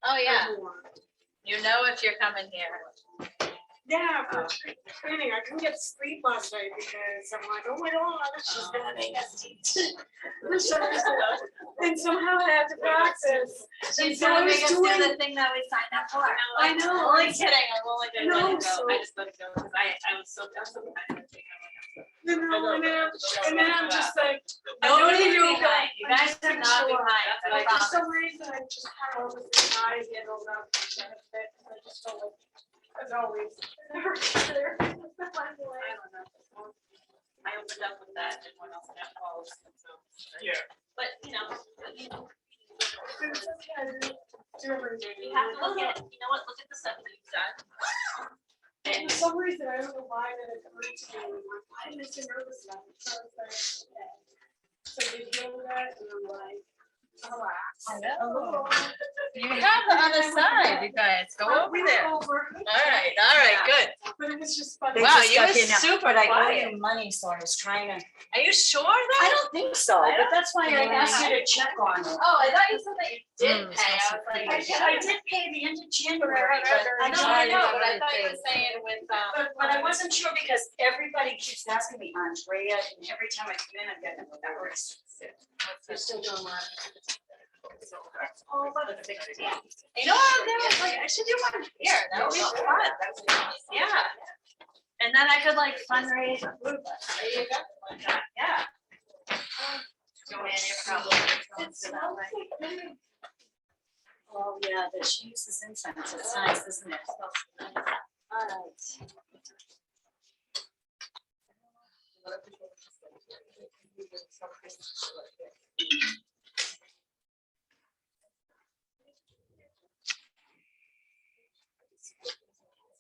Oh, yeah. You know if you're coming here. Yeah, for training. I couldn't get sleep last night because I'm like, oh my God, she's gonna make us teach. And somehow I had to practice. She's So I gonna was make us do doing- the thing that we signed up for. I know. I'm only kidding. I'm only gonna let No, it go. so- I just let it go because I was so kind of You know, and then I'm just like, I know Nobody's you don't behind. You guys are not behind. I Like for promise. some reason, I just had all this anxiety and all that benefit. I just felt like, as always, never there. I don't know. I opened up with that and what else got calls. So. Yeah. But, you know. It's okay. Do everything. You have to look at, you know what, look at the stuff that you've done. For some reason, I don't know why that it occurred to me. I'm like, why am I so nervous now? So I was like, okay. So I did yoga and I'm like, relax. I know. A little. You have the other side, you guys. Go over We were there. over. All right, good. But it was just funny. Wow, just you stuck were in there. super But I owe quiet. you money, so I was trying to. Are you sure though? I don't think so, but that's why I asked you to check on it. Oh, I thought you said that you did pay. I was like, I did pay the end of January, but I know, I but I thought you were saying with, But I wasn't sure because everybody keeps asking me, Andrea, and every time I come in, I'm getting whatever. You're still doing one. Oh, but it's You know what I'm doing? Like, I should do one here. That would be fun. Yeah. And then I could like fundraise. There you go. Yeah. Joanne, you're probably. Oh, yeah, that she uses incense. It's nice, isn't it? All right.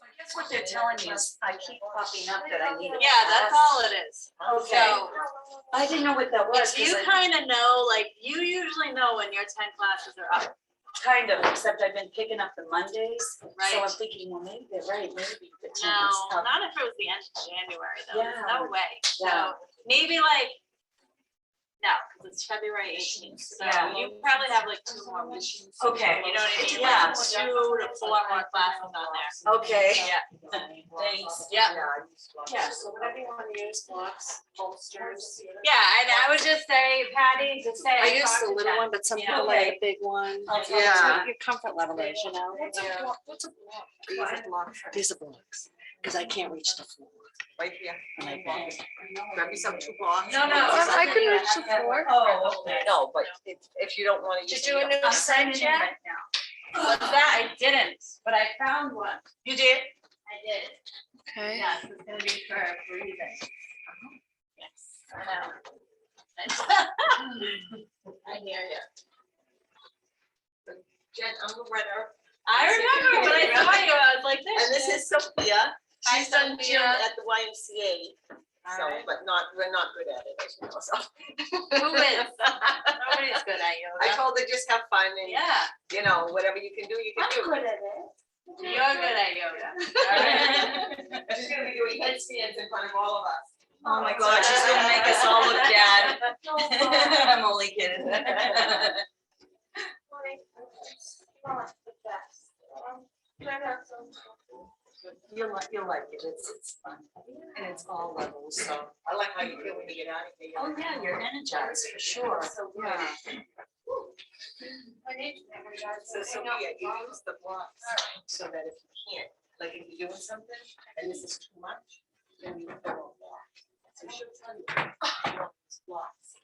I guess what they're telling me is I keep popping up that I need. a Yeah, that's class. all it is. Okay. So I didn't know what that was. if you 'Cause I- kind of know, like, you usually know when your 10 classes are up. Kind of, except I've been picking up the Mondays. So I'm Right. thinking, well, maybe they're right, maybe the 10 No, is up. not if it was the end of January though. There's Yeah. no way. Yeah. So maybe like, no, because it's February 18th. So Yeah. you probably have like 2 more weeks. Okay. You know what I mean? Yeah. Like 2 to 4 more classes on there. Okay. Yeah. Thanks. Yeah. Yeah, so whatever you want to use, blocks, bolsters. Yeah, and I would just say, Patty, just say. I used talked the to little Jen. one, but some Yeah. people like a big one. Okay. Yeah. Your comfort level is, you know. What's a block? What's a block? These are blocks. These are blocks, because I can't reach the floor. Right here. when I bend. Grab me some 2 blocks. No, no. I can reach the floor. Oh, okay. No, but if you don't want to. Did you do a new I'm set signing in yet? right now. What's that? I didn't, but I found one. You did? I did. Okay. Yes, it's gonna be for breathing. Yes, I know. I hear you. Jen, I'm the runner. I remember when I saw you, I was like, And this is Sophia. Hi, She's done gym Sophia. at the YMCA. So, Alright. but we're not good at it, as you know, so. Who is? Nobody's good at yoga. I told her just have fun and, Yeah, you know, whatever you can do, you can I'm do. good at it. you're good at yoga. Alright. She's gonna be doing headstands in front of all of us. Oh my God, she's gonna make us all look bad. I'm only kidding. You'll like it, it's fun, and it's all levels, so. I like how you feel when you get out of here. Oh, yeah, you're energized for sure. Yeah. Yeah. So Sophia, you use the blocks so that if you can't, like if you're doing something and this is too much, then you go back. So she'll tell you. Blocks.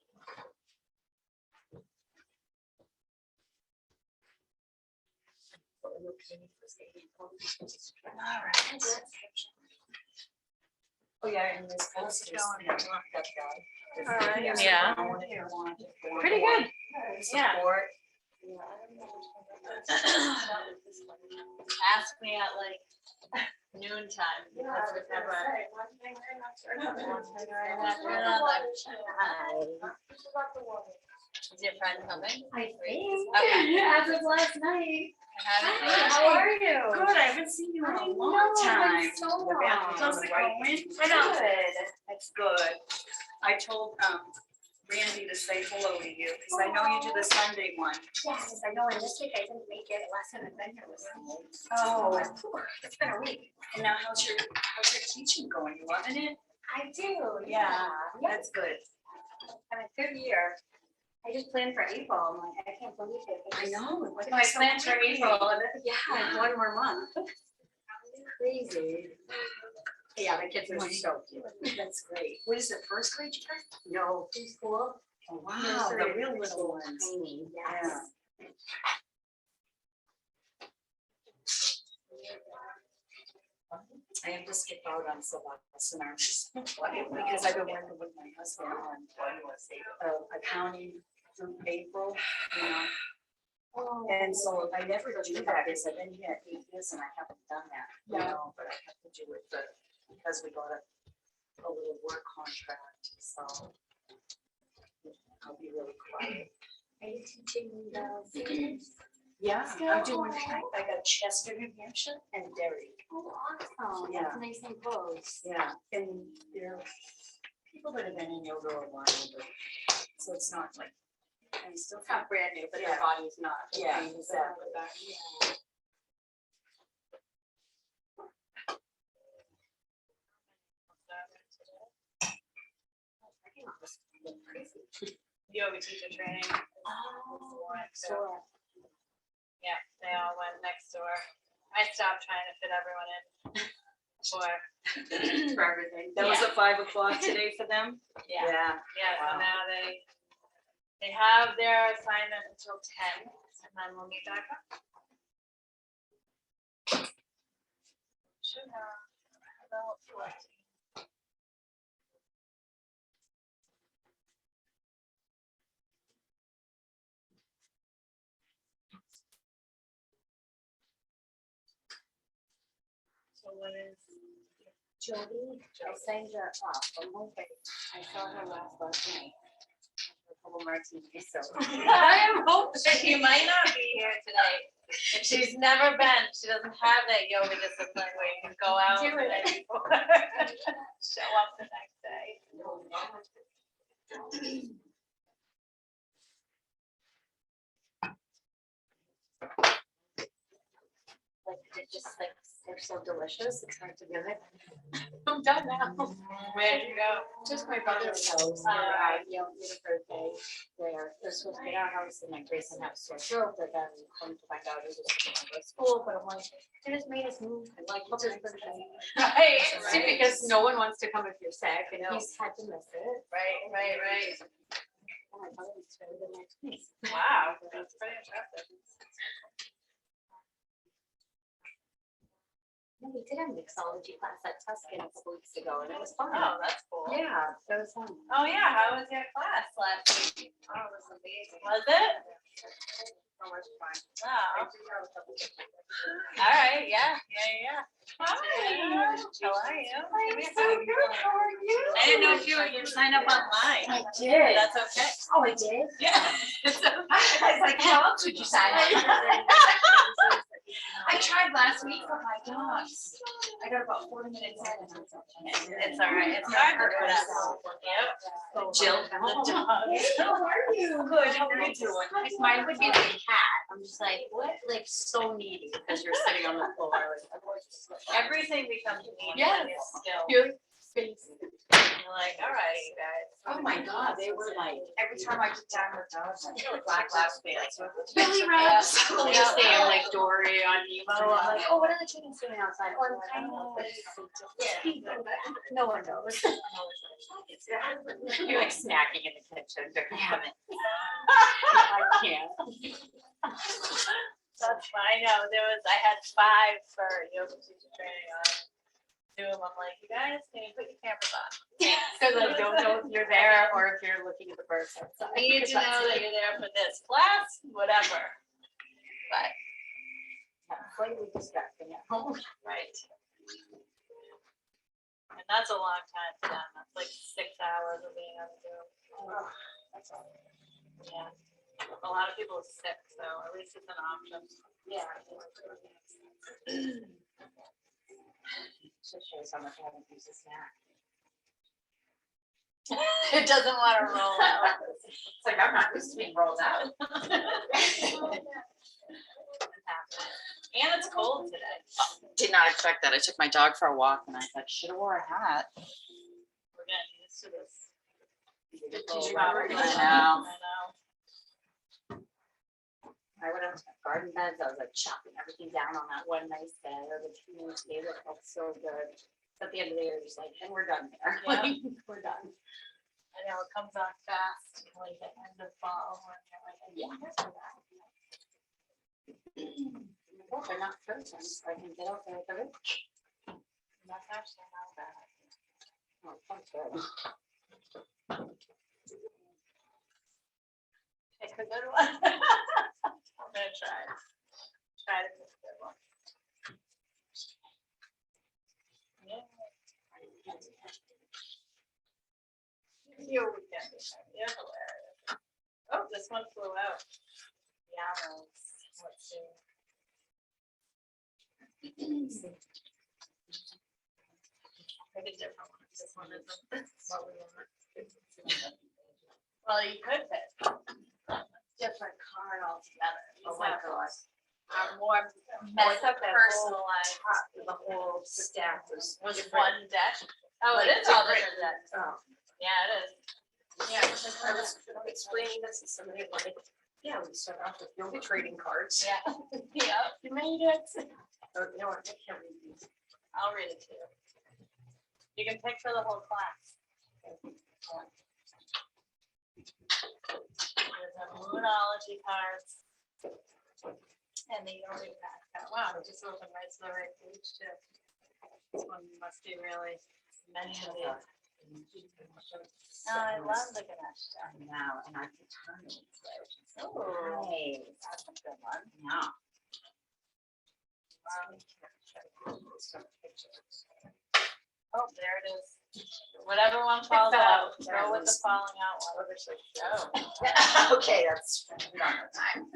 Oh, yeah, and there's posters. That guy. Yeah. Pretty good. Yeah. Support. Ask me at like noon time. Because it's never. Is your friend coming? I think. Okay. As of last night. How are you? Good, I haven't seen you in a long time. How's it going? I know. Good. That's good. I told, Randy to say hello to you, because I know you do the Sunday one. Yes, I know, and this week I didn't make it, last time I've been here was Sunday. Oh, It's been a week. and now how's your teaching going? You loving it? I do, Yeah. yeah. That's good. I'm in third year. I just planned for April, I'm like, I can't believe it. I know. What My so plans for quickly. April, and yeah, like one more month. Crazy. Yeah, the kids are stoked. That's great. What is it, first grade? You guys? No, preschool. Oh, wow, the Nursery, real little ones. Tiny, yes. I have to skip out on Sylvester because I've been working with my husband on accounting through April, you know. Oh. And so I never do that because I've been here 8 years and I haven't done that, you know, but I have to do it because we got a little work contract, so I'll be really quiet. Are you teaching the seniors? Yeah, I'm doing, I got Chester, New Hampshire and Derry. Oh, awesome. Yeah. That's nice and close. Yeah, and they're people that have been in yoga a while, but, so it's not like, I still It's not brand new, but Yeah. their body's not. Yeah, trained, so exactly. yeah. Yoga teacher training. Oh, sure. Yeah, they all went next door. I stopped trying to fit everyone in for, For everything. That was at 5 o'clock today for them? yeah, Wow. so now they have their assignment until 10, and then we'll meet back up. Should have about 14. So what is? Jody, I signed her up. I saw her last night. A couple martinis, so. I am hoping she might not be here today. And she's never been. She doesn't have that yoga discipline where you can go out Do the it. night before, show up the next day. Like, it just like, they're so delicious, it's hard to do it. I'm done now. Where'd you go? Just my brother's house, you know, his birthday, there, they're supposed to be at our house, and my Grayson had a sore throat, but then come to find out he was going to go to school, but I'm like, they just made us move, and like, his birthday. Right, See, because no one wants to come if you're sick, and No. he's had to miss it. Right. Oh, my brother was better than my twins. Wow, that's pretty impressive. No, we did a mixology class at Tuscan a couple weeks ago, and it was fun. Oh, that's cool. Yeah, it was fun. Oh, yeah, how was your class last week? Oh, it was amazing. Was it? So much fun. Oh, all right, yeah. Hi, how are you? I'm so good, how are you? I didn't know if you signed up online. I did. That's okay. Oh, I did? Yeah. It's okay. I was like, how else would you sign up? I tried last week, but my gosh, I got about 40 minutes in and I was like, It's all right. It's hard to put us. Yep. Jill. And the dogs. How are you? Good, how are you doing? Like, mine would be the cat. I'm just like, what? Like, so needy because you're sitting on the floor. Everything becomes needy Yes. when you're still. Your face. You're like, all right, you guys. Oh my God, they were like, every time I get down with dogs, I feel like Black last week. Billy Rex. Yeah. We just say I'm like Dory on Nemo. I'm like, oh, what are the chickens doing outside? Oh, I'm tiny. No one knows. You're like snacking in the kitchen. Damn it. I can't. That's fine. I know. I had 5 for yoga teacher training on Zoom. I'm like, you guys, can you put your cameras on? Because I don't know if you're there or if you're looking at the person. So I need to know that you're there for this class, whatever. But, Slightly distracting at home. right. And that's a long time for them. That's like 6 hours of being on Zoom. Yeah. A lot of people are sick, so at least it's an option. Yeah. Just shows how much I haven't used a snack. It doesn't want to roll out. It's like, I'm not used to being rolled out. And it's cold today. Did not expect that. I took my dog for a walk and I thought, should have wore a hat. We're getting used to this. I Probably. know. I know. I went out to my garden beds, I was like chopping everything down on that one nice bed, or the two days, it felt so good. At the end of the year, just like, and we're done there. Yeah. Like, we're done. I know it comes on fast, like the end of fall. When you're like, Yeah. Well, they're not frozen, so I can get out there with the roof. That's actually not bad. Oh, that's good. Pick a good one. I'm gonna try. Try to pick a good one. Yeah. Your weekend is you're hilarious. Oh, this one flew out. Yeah, let's see. Pick a different one. This one isn't what we want. Well, you could pick different card altogether. Oh my God. Are more Mess up the whole personalized. The whole stack was Was different. one deck? Oh, it Like is all different. different decks. Oh. Yeah, it is. Yeah, I was explaining this to somebody like, yeah, we start off with yoga trading cards. Yeah. Yeah, you made it. Oh, you know what, I can't read these. I'll read it to you. You can pick for the whole class. There's a Moonology cards. And the yoga pack. Wow, it just opened right to the right page too. This one must be really many of these. Oh, I love the Ganesh stuff. Now, and I can turn it. Oh, Nice. that's a good one. Yeah. Oh, there it is. Whatever one falls out, That go with the was- falling out one. Oh. Okay, that's not the time.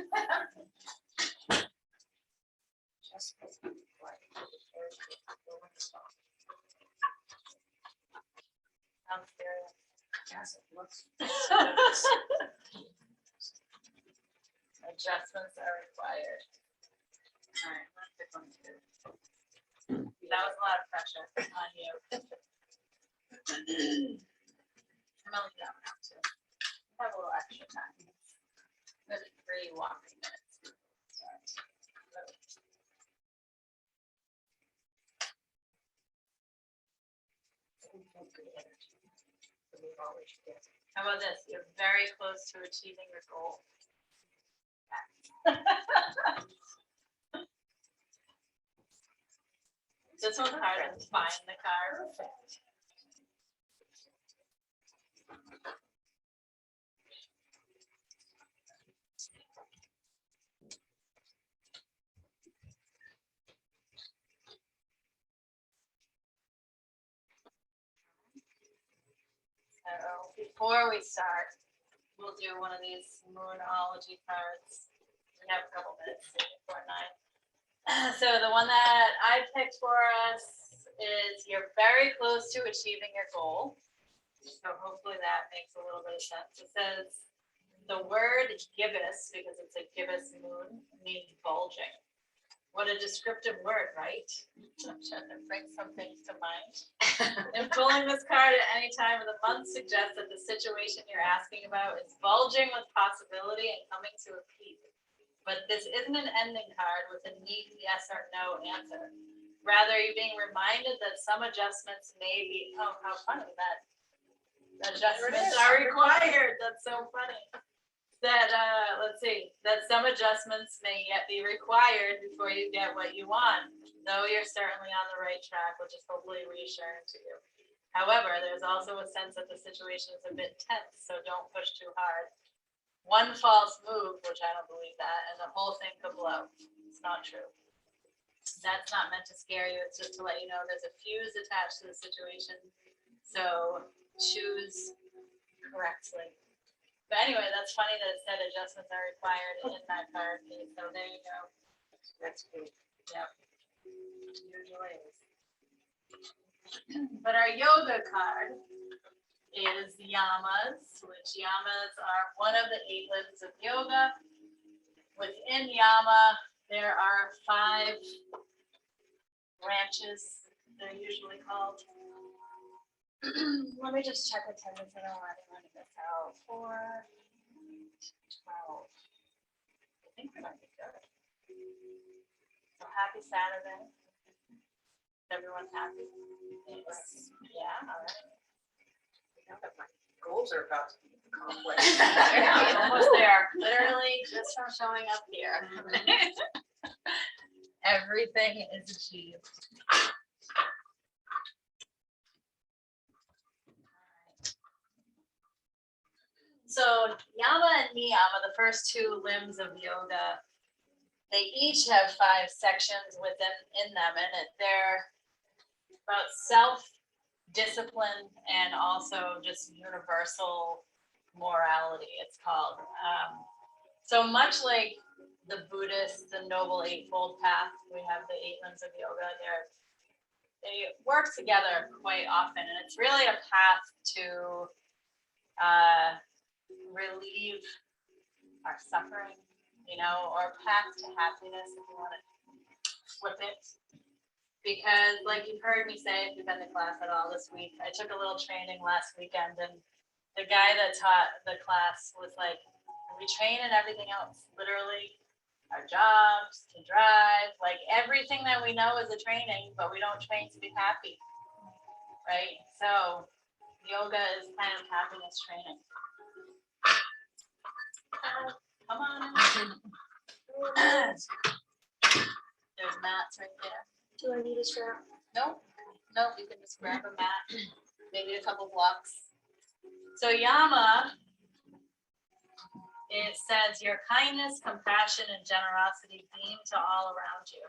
I'm serious. Yes, it looks. Adjustments are required. All right, let's pick one too. That was a lot of pressure on you. I'm gonna leave that one out too. Have a little extra time. Maybe 3 walking minutes. How about this? You're very close to achieving your goal. This one's hard to find the card. So before we start, we'll do one of these Moonology cards. We have a couple minutes before 9. So the one that I picked for us is you're very close to achieving your goal. So hopefully that makes a little bit of sense. It says the word gibbous, because it's a gibbous moon, means bulging. What a descriptive word, right? I'm trying to bring some things to mind. And pulling this card at any time of the month suggests that the situation you're asking about is bulging with possibility and coming to a peak. But this isn't an ending card with a neat yes or no answer. Rather, you're being reminded that some adjustments may be, oh, how funny that adjustments are required. That's so funny. That, let's see, that some adjustments may yet be required before you get what you want, though you're certainly on the right track, which is hopefully reassuring to you. However, there's also a sense that the situation is a bit tense, so don't push too hard. One false move, which I don't believe that, and the whole thing could blow. It's not true. That's not meant to scare you. It's just to let you know there's a fuse attached to the situation. So choose correctly. But anyway, that's funny that it said adjustments are required in that card. So there you go. That's good. Yep. Usually is. But our yoga card is yamas, which yamas are one of the 8 limbs of yoga. Within yama, there are 5 branches, they're usually called. Let me just check attendance. I don't want anyone to miss out. 4, 12. I think we might be good. So happy Saturday. Everyone happy? Yes. Yeah, all right. Goals are about to be accomplished. Almost there, literally just from showing up here. Everything is achieved. So yama and niyama, the first 2 limbs of yoga, they each have 5 sections in them, and they're about self-discipline and also just universal morality, it's called. So much like the Buddhist, the Noble Eightfold Path, we have the 8 limbs of yoga, they work together quite often, and it's really a path to relieve our suffering, or path to happiness, if you want to flip it. Because like you've heard me say, if you've been to class at all this week, I took a little training last weekend, and the guy that taught the class was like, we train in everything else, literally our jobs, to drive, like everything that we know is a training, but we don't train to be happy, right? So yoga is kind of happiness training. Come on. There's mats right there. Do I need a strap? Nope, you can just grab a mat, maybe a couple blocks. So yama, it says your kindness, compassion, and generosity beam to all around you.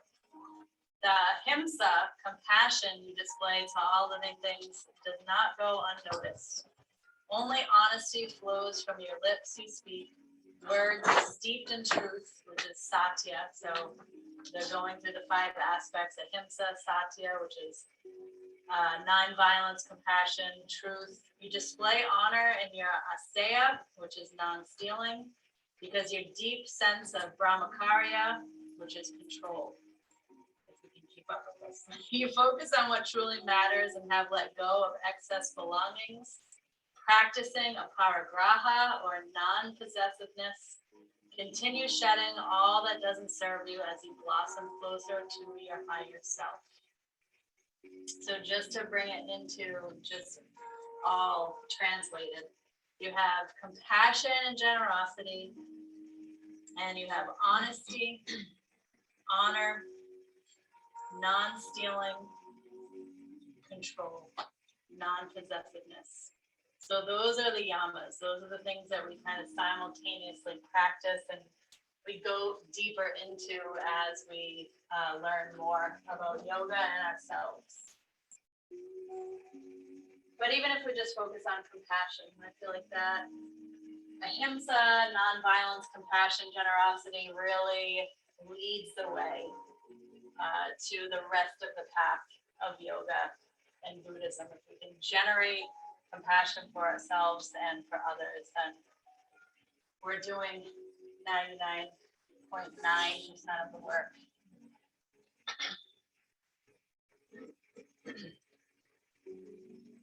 The himsa, compassion you display to all living things, does not go unnoticed. Only honesty flows from your lips you speak. Words steeped in truth, which is satya. So they're going through the 5 aspects: ahimsa, satya, which is non-violence, compassion, truth. You display honor in your aseya, which is non-stealing, because your deep sense of brahmakarya, which is control. If you can keep up with this. You focus on what truly matters and have let go of excess belongings. Practicing aparigraha, or non-possessiveness. Continue shedding all that doesn't serve you as you blossom closer to your higher self. So just to bring it into just all translated, you have compassion and generosity, and you have honesty, honor, non-stealing, control, non-possessiveness. So those are the yamas. Those are the things that we kind of simultaneously practice, and we go deeper into as we learn more about yoga and ourselves. But even if we just focus on compassion, I feel like that ahimsa, nonviolence, compassion, generosity really leads the way to the rest of the path of yoga and Buddhism. If we can generate compassion for ourselves and for others, then we're doing 99.9% of the work.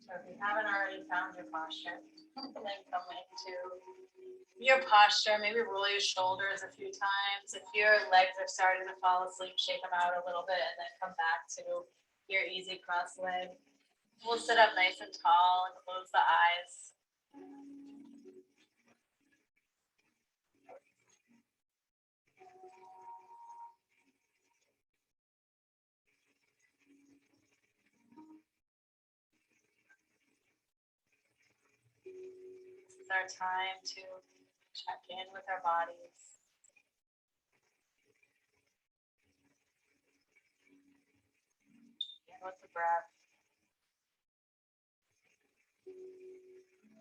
So if you haven't already found your posture, then come into your posture. Maybe roll your shoulders a few times. If your legs are starting to fall asleep, shake them out a little bit, and then come back to your easy cross leg. We'll sit up nice and tall and close the eyes. This is our time to check in with our bodies. With the breath.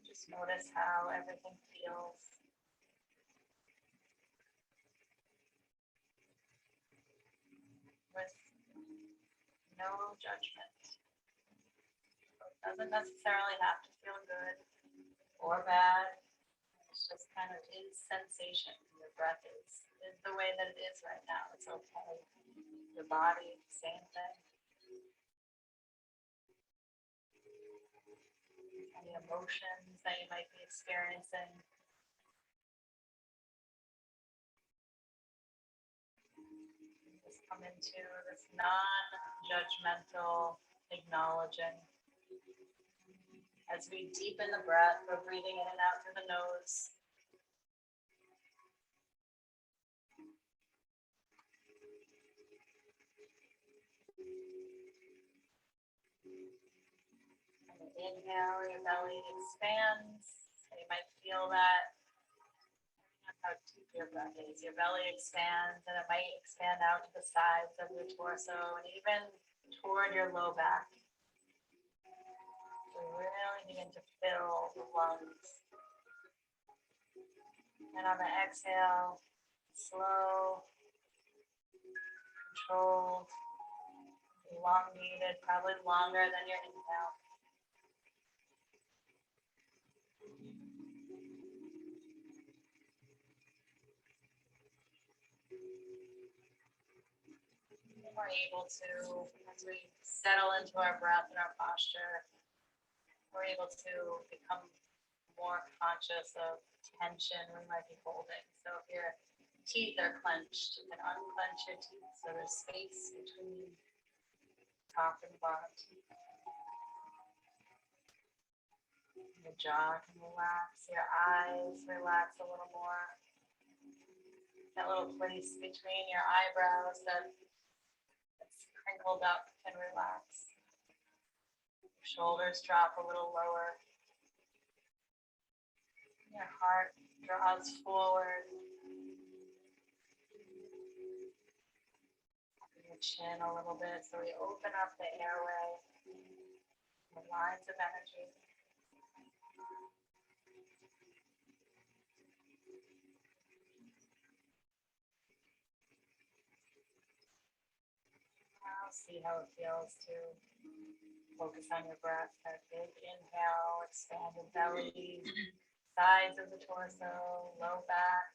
Just notice how everything feels. With no judgment. So it doesn't necessarily have to feel good. or bad. It's just kind of is sensation. Your breath is the way that it is right now. It's okay. Your body, same thing. Any emotions that you might be experiencing. Just come into this non-judgmental acknowledging. As we deepen the breath, we're breathing in and out through the nose. And inhale, your belly expands. So you might feel that. That's how deep your breath is. Your belly expands, and it might expand out to the sides of your torso and even toward your low back. So really begin to fill the lungs. And on the exhale, slow, controlled, elongated, probably longer than your inhale. We're able to, as we settle into our breath and our posture, we're able to become more conscious of tension we might be holding. So if your teeth are clenched, you can unclench your teeth so there's space between top and bottom teeth. Your jaw can relax, your eyes relax a little more. That little place between your eyebrows that's crinkled up can relax. Your shoulders drop a little lower. Your heart draws forward. Your chin a little bit so we open up the airway, the lines of energy. Now see how it feels to focus on your breath. That big inhale, expanded belly, sides of the torso, low back.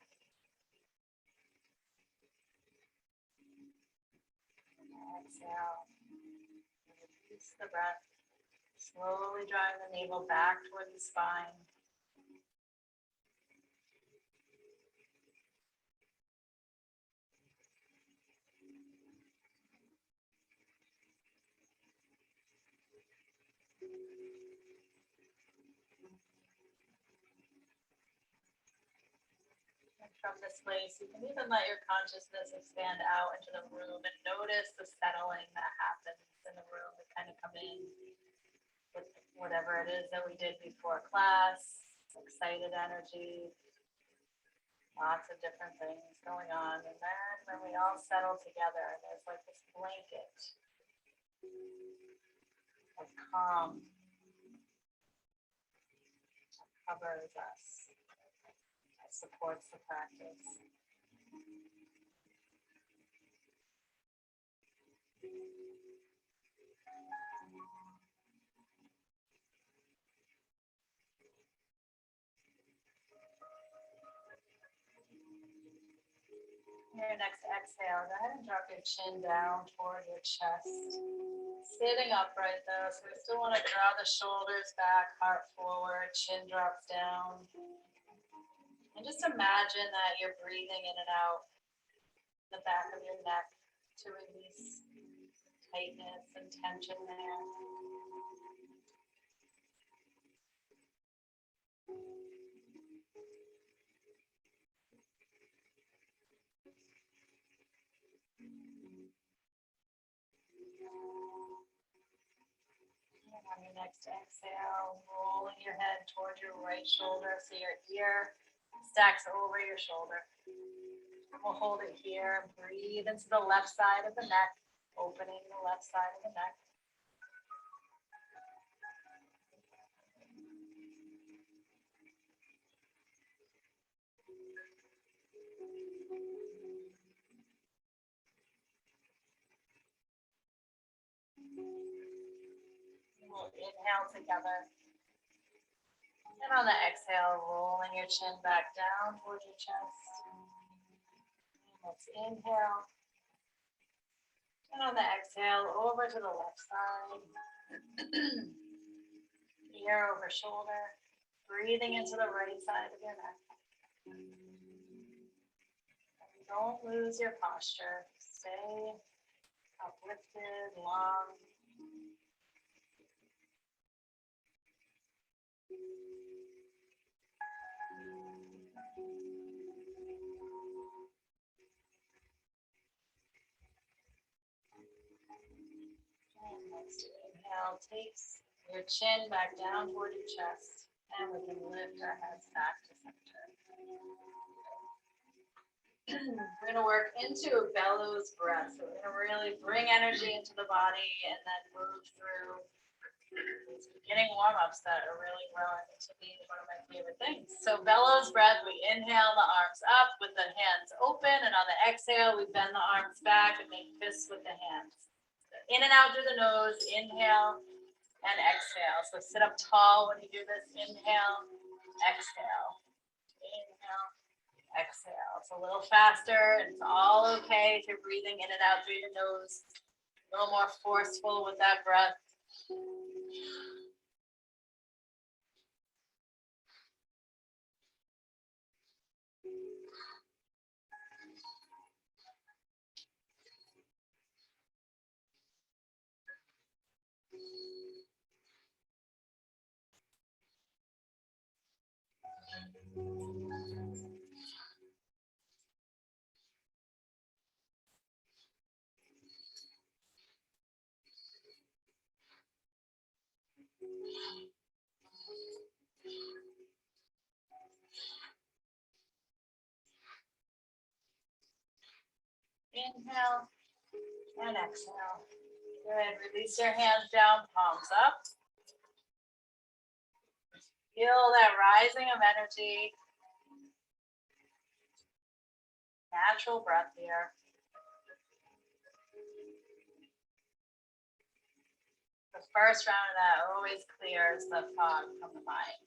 Exhale. Release the breath. Slowly drawing the navel back toward the spine. And from this place, you can even let your consciousness expand out into the room and notice the settling that happens in the room. We kind of come in with whatever it is that we did before class, excited energy, lots of different things going on. And then when we all settle together, there's like this blanket of calm that covers us, that supports the practice. Your next exhale, go ahead and drop your chin down toward your chest. Sitting upright though, so we still want to draw the shoulders back, heart forward, chin drops down. And just imagine that you're breathing in and out the back of your neck to release tightness and tension there. And on your next exhale, rolling your head toward your right shoulder so your ear stacks over your shoulder. We'll hold it here. Breathe into the left side of the neck, opening the left side of the neck. We'll inhale together. And on the exhale, rolling your chin back down towards your chest. Let's inhale. And on the exhale, over to the left side. Ear over shoulder. Breathing into the right side of your neck. And don't lose your posture. Stay uplifted, long. And next inhale takes your chin back down toward your chest, and we can lift our heads back to center. We're going to work into a bellows breath. So we're going to really bring energy into the body and then move through these beginning warm-ups that are really growing to be one of my favorite things. So bellows breath, we inhale the arms up with the hands open, and on the exhale, we bend the arms back and make fists with the hands. In and out through the nose, inhale and exhale. So sit up tall when you do this. Inhale, exhale, inhale, exhale. It's a little faster. It's all okay if you're breathing in and out through your nose. A little more forceful with that breath. Inhale and exhale. Good. Release your hands down, palms up. Feel that rising of energy. Natural breath here. The first round of that always clears the fog from the mind.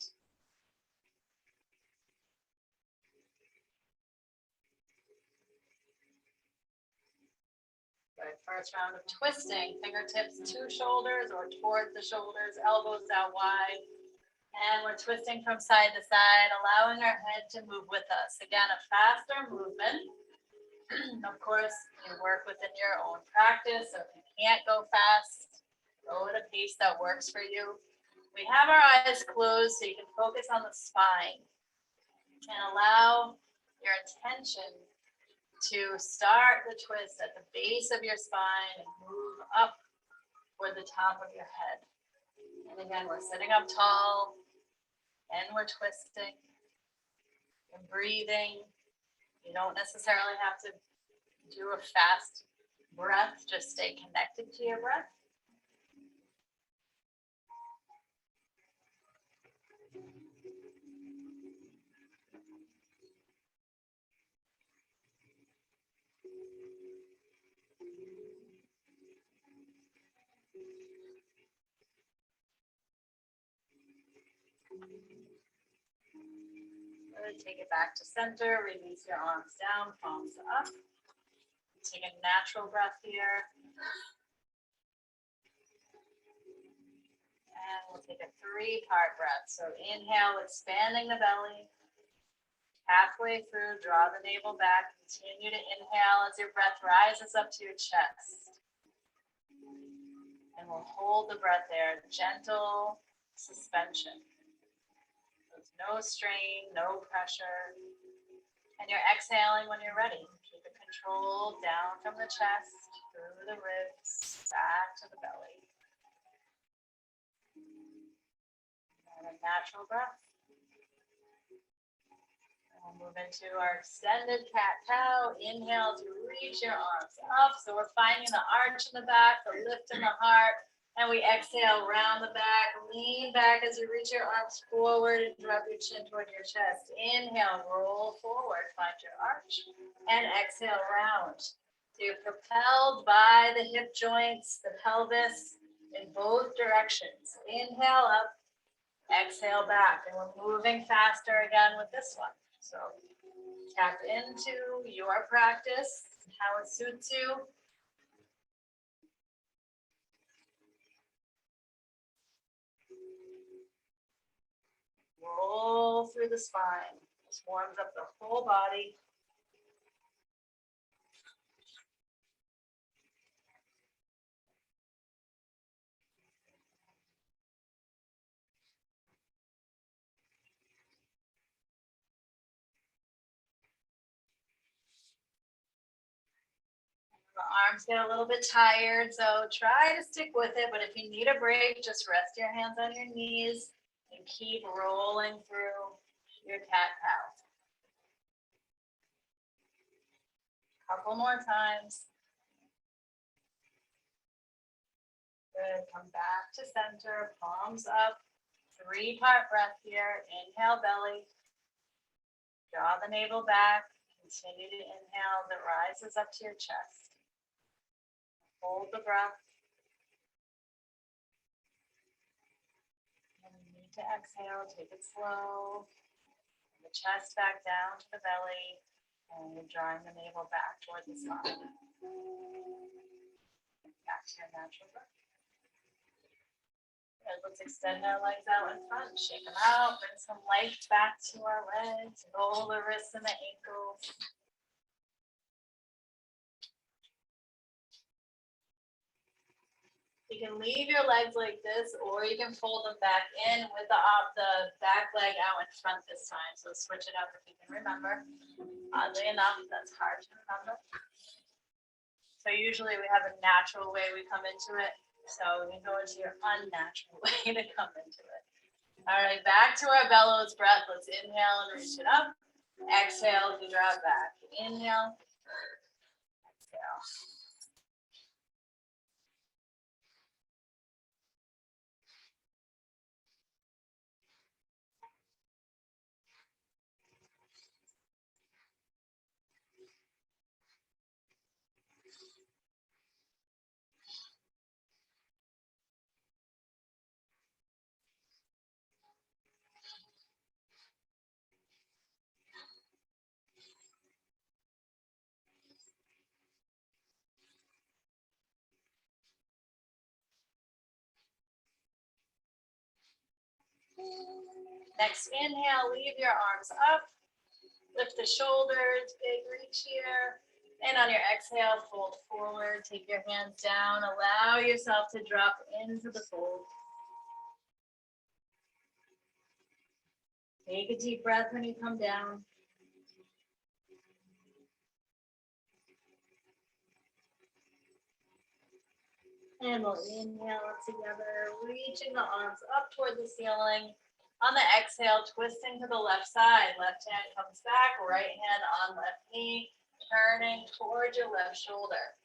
Good. First round of twisting, fingertips to shoulders or towards the shoulders, elbows out wide. And we're twisting from side to side, allowing our head to move with us. Again, a faster movement. Of course, you work within your own practice, so if you can't go fast, go at a pace that works for you. We have our eyes closed so you can focus on the spine and allow your attention to start the twist at the base of your spine and move up toward the top of your head. And again, we're sitting up tall and we're twisting and breathing. You don't necessarily have to do a fast breath, just stay connected to your breath. Really take it back to center, release your arms down, palms up. Take a natural breath here. And we'll take a 3-part breath. So inhale, expanding the belly. Halfway through, draw the navel back. Continue to inhale as your breath rises up to your chest. And we'll hold the breath there, gentle suspension. There's no strain, no pressure. And you're exhaling when you're ready. Keep it controlled down from the chest, through the ribs, back to the belly. And a natural breath. And we'll move into our extended cat-cow. Inhale to reach your arms up. So we're finding the arch in the back, the lift in the heart. And we exhale, round the back, lean back as you reach your arms forward and drop your chin toward your chest. Inhale, roll forward, find your arch, and exhale, round. So you're propelled by the hip joints, the pelvis in both directions. Inhale up, Exhale back, and we're moving faster again with this one. So tap into your practice, how it suits you. Roll through the spine. This warms up the whole body. The arms get a little bit tired, so try to stick with it. But if you need a break, just rest your hands on your knees and keep rolling through your cat-cow. Couple more times. Good. Come back to center, palms up. 3-part breath here. Inhale, belly. Draw the navel back. Continue to inhale that rises up to your chest. Hold the breath. And you need to exhale, take it slow. The chest back down to the belly. And you're drawing the navel back toward the spine. Back to your natural breath. Good. Let's extend our legs out in front. Shake them out. Bring some life back to our legs. Roll the wrists and the ankles. You can leave your legs like this, or you can fold them back in with the back leg out in front this time. So switch it up if you can remember. Oddly enough, that's hard to remember. So usually we have a natural way we come into it. So we can go into your unnatural way to come into it. All right, back to our bellows breath. Let's inhale and reach it up. Exhale to draw it back. Inhale. Exhale. Next inhale, leave your arms up. Lift the shoulders, big reach here. And on your exhale, fold forward. Take your hands down. Allow yourself to drop into the fold. Take a deep breath when you come down. And we'll inhale together, reaching the arms up toward the ceiling. On the exhale, twisting to the left side. Left hand comes back, right hand on left knee, turning towards your left shoulder.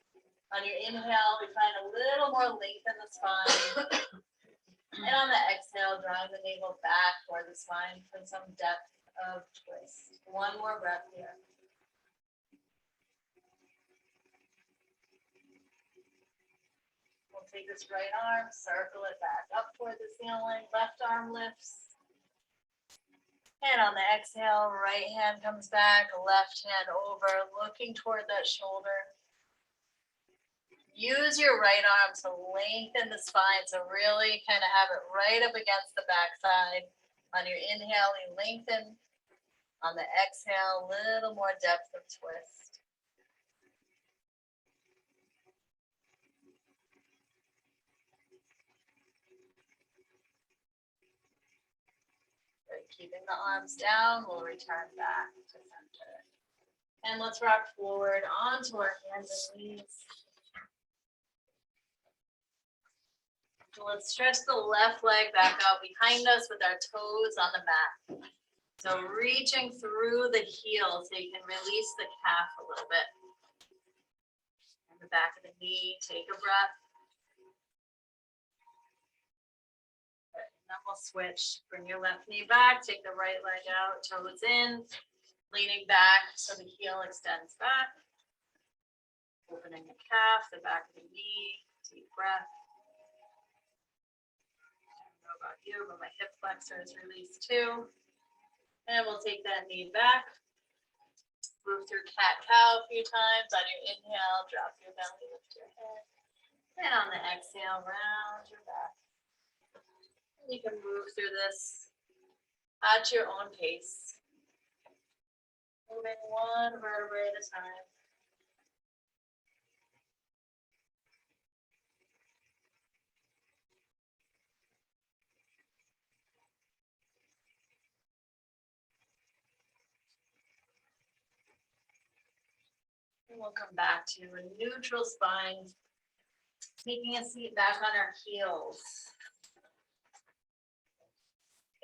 On your inhale, we find a little more length in the spine. And on the exhale, drawing the navel back toward the spine for some depth of twist. One more breath here. We'll take this right arm, circle it back up toward the ceiling. Left arm lifts. And on the exhale, right hand comes back, left hand over, looking toward that shoulder. Use your right arm to lengthen the spine, so really kind of have it right up against the backside. On your inhale, you lengthen. On the exhale, a little more depth of twist. Keeping the arms down, we'll return back to center. And let's rock forward onto our hands and knees. Let's stretch the left leg back out behind us with our toes on the mat. So reaching through the heel so you can release the calf a little bit. And the back of the knee, take a breath. Then we'll switch. Bring your left knee back, take the right leg out, toes in, leaning back so the heel extends back. Opening the calf, the back of the knee, deep breath. Move about you, but my hip flexor is released too. And we'll take that knee back. Move through cat-cow a few times. On your inhale, drop your belly, lift your head. And on the exhale, round your back. You can move through this at your own pace. Moving one vertebrae at a time. And we'll come back to a neutral spine, taking a seat back on our heels.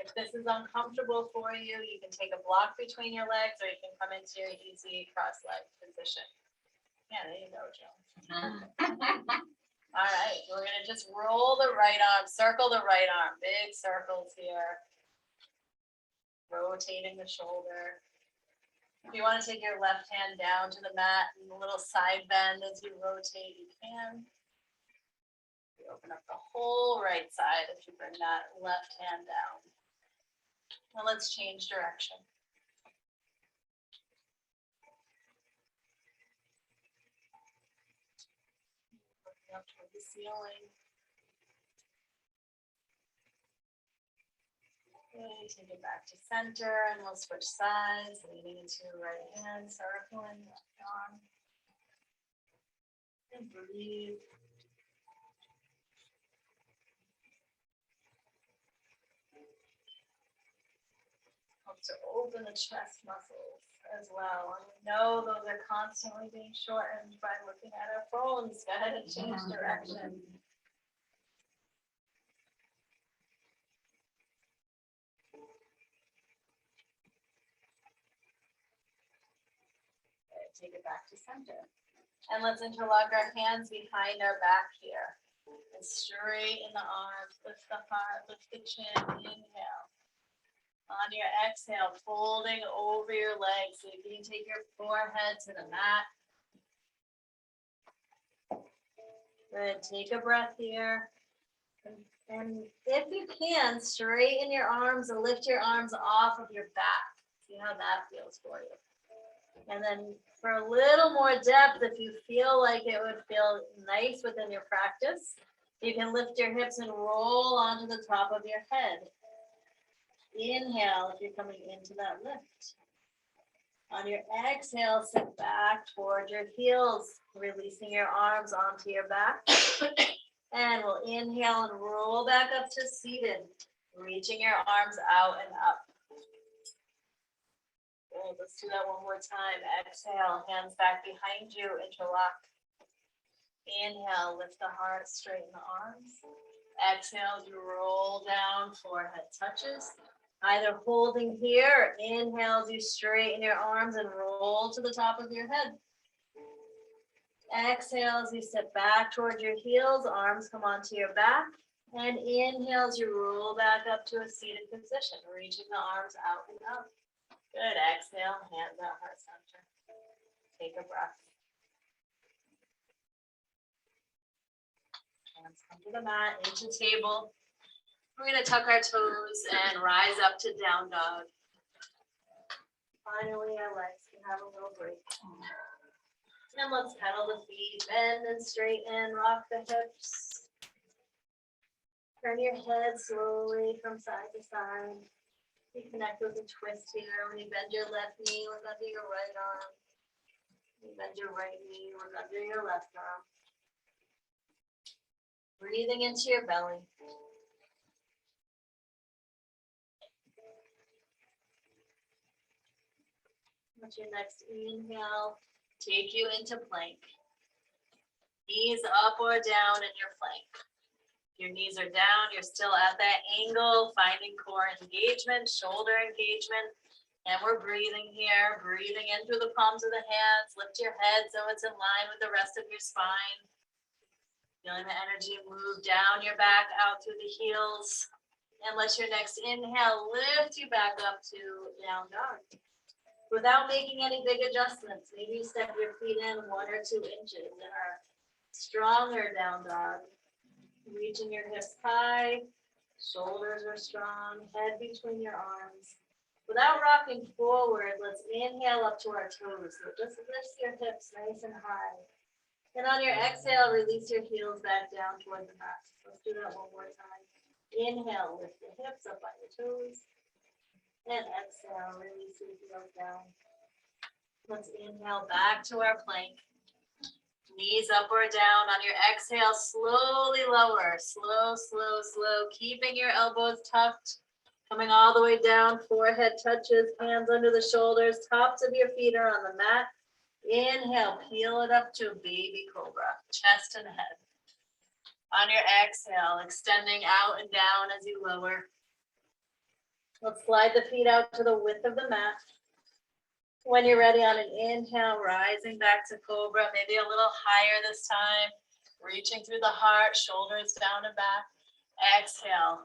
If this is uncomfortable for you, you can take a block between your legs or you can come into your easy cross-leg position. Yeah, there you go, Joe. All right, we're gonna just roll the right arm, circle the right arm, big circles here. Rotating the shoulder. If you want to take your left hand down to the mat and a little side bend as you rotate, you can. You open up the whole right side if you bring that left hand down. Now let's change direction. Looking up toward the ceiling. Okay, take it back to center and we'll switch sides, leaning into your right hand, circling left arm. And breathe. Helps to open the chest muscles as well. And we know those are constantly being shortened by looking at our phones. Go ahead and change direction. Take it back to center. And let's interlock our hands behind our back here. And straighten the arms, lift the heart, lift the chin, inhale. On your exhale, folding over your legs. So you can take your forehead to the mat. Good, take a breath here. And if you can, straighten your arms and lift your arms off of your back. See how that feels for you. And then for a little more depth, if you feel like it would feel nice within your practice, you can lift your hips and roll onto the top of your head. Inhale if you're coming into that lift. On your exhale, sit back toward your heels, releasing your arms onto your back. And we'll inhale and roll back up to seated, reaching your arms out and up. Good. Let's do that one more time. Exhale, hands back behind you, interlock. Inhale, lift the heart, straighten the arms. Exhale, you roll down, forehead touches. Either holding here, or inhale as you straighten your arms and roll to the top of your head. Exhale as you sit back toward your heels, arms come onto your back. And inhale as you roll back up to a seated position, reaching the arms out and up. Good, exhale, hands out, heart center. Take a breath. Hands come to the mat, into table. We're gonna tuck our toes and rise up to down dog. Finally, our legs can have a little break. And let's pedal the feet, bend and straighten, rock the hips. Turn your head slowly from side to side. You connect with a twist here. When you bend your left knee, look under your right arm. You bend your right knee, look under your left arm. Breathing into your belly. Let your next inhale take you into plank. Knees up or down in your plank. Your knees are down, you're still at that angle, finding core engagement, shoulder engagement. And we're breathing here, breathing in through the palms of the hands. Lift your head so it's in line with the rest of your spine. Feeling the energy move down your back, out through the heels. And let your next inhale lift you back up to down dog. Without making any big adjustments, maybe step your feet in 1 or 2 inches in our stronger down dog. Reaching your hips high, Shoulders are strong, head between your arms. Without rocking forward, let's inhale up to our toes. So just lift your hips nice and high. And on your exhale, release your heels back down toward the mat. Let's do that one more time. Inhale, lift the hips up on your toes. And exhale, release your heels down. Let's inhale back to our plank. Knees up or down. On your exhale, slowly lower. Slow, slow, slow. Keeping your elbows tucked. Coming all the way down. Forehead touches. Hands under the shoulders. Tops of your feet are on the mat. Inhale, peel it up to a baby cobra. Chest and head. On your exhale, extending out and down as you lower. Let's slide the feet out to the width of the mat. When you're ready, on an inhale, rising back to cobra, maybe a little higher this time. Reaching through the heart, shoulders down and back. Exhale,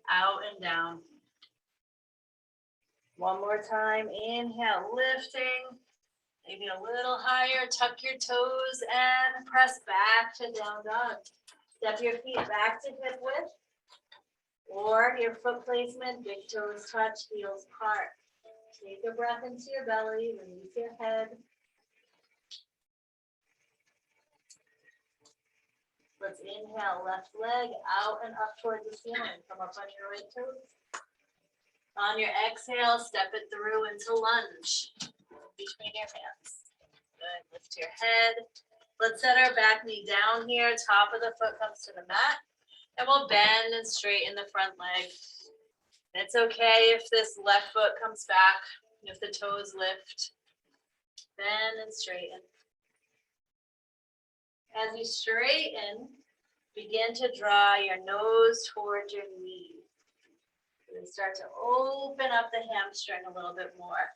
out and down. One more time, inhale, lifting. Maybe a little higher, tuck your toes and press back to down dog. Step your feet back to hip width. Or your foot placement, big toes touch, heels part. Take a breath into your belly, release your head. Let's inhale, left leg out and up towards the ceiling. Come up on your right toes. On your exhale, step it through into lunge between your hands. Good, lift your head. Let's set our back knee down here. Top of the foot comes to the mat. And we'll bend and straighten the front leg. It's okay if this left foot comes back, if the toes lift. Bend and straighten. As you straighten, begin to draw your nose towards your knee. And start to open up the hamstring a little bit more.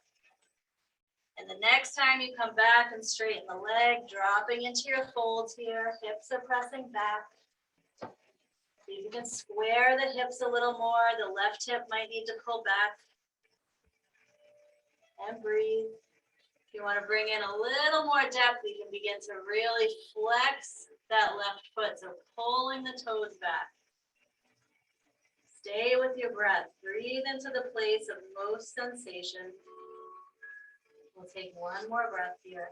And the next time you come back and straighten the leg, dropping into your folds here, hips are pressing back. See if you can square the hips a little more. The left hip might need to pull back. And breathe. If you want to bring in a little more depth, you can begin to really flex that left foot. So pulling the toes back. Stay with your breath. Breathe into the place of most sensation. We'll take one more breath here.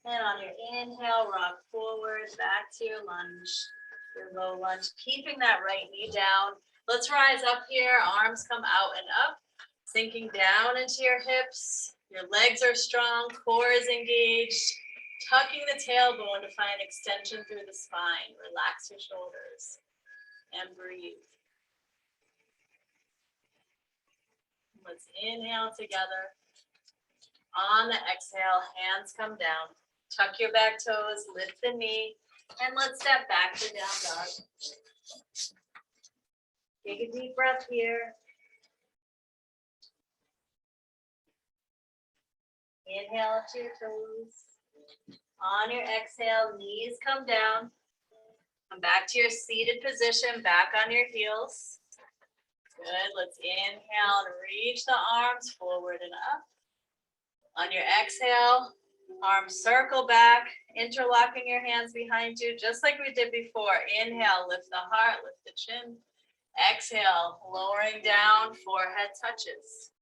And on your inhale, rock forward, back to your lunge, your low lunge, keeping that right knee down. Let's rise up here, arms come out and up, sinking down into your hips. Your legs are strong, core is engaged, tucking the tailbone to find extension through the spine. Relax your shoulders and breathe. Let's inhale together. On the exhale, hands come down. Tuck your back toes, lift the knee, and let's step back to down dog. Take a deep breath here. Inhale up to your toes. On your exhale, knees come down. Come back to your seated position, back on your heels. Good, let's inhale and reach the arms forward and up. On your exhale, arms circle back, interlocking your hands behind you, just like we did before. Inhale, lift the heart, lift the chin. Exhale, lowering down, forehead touches.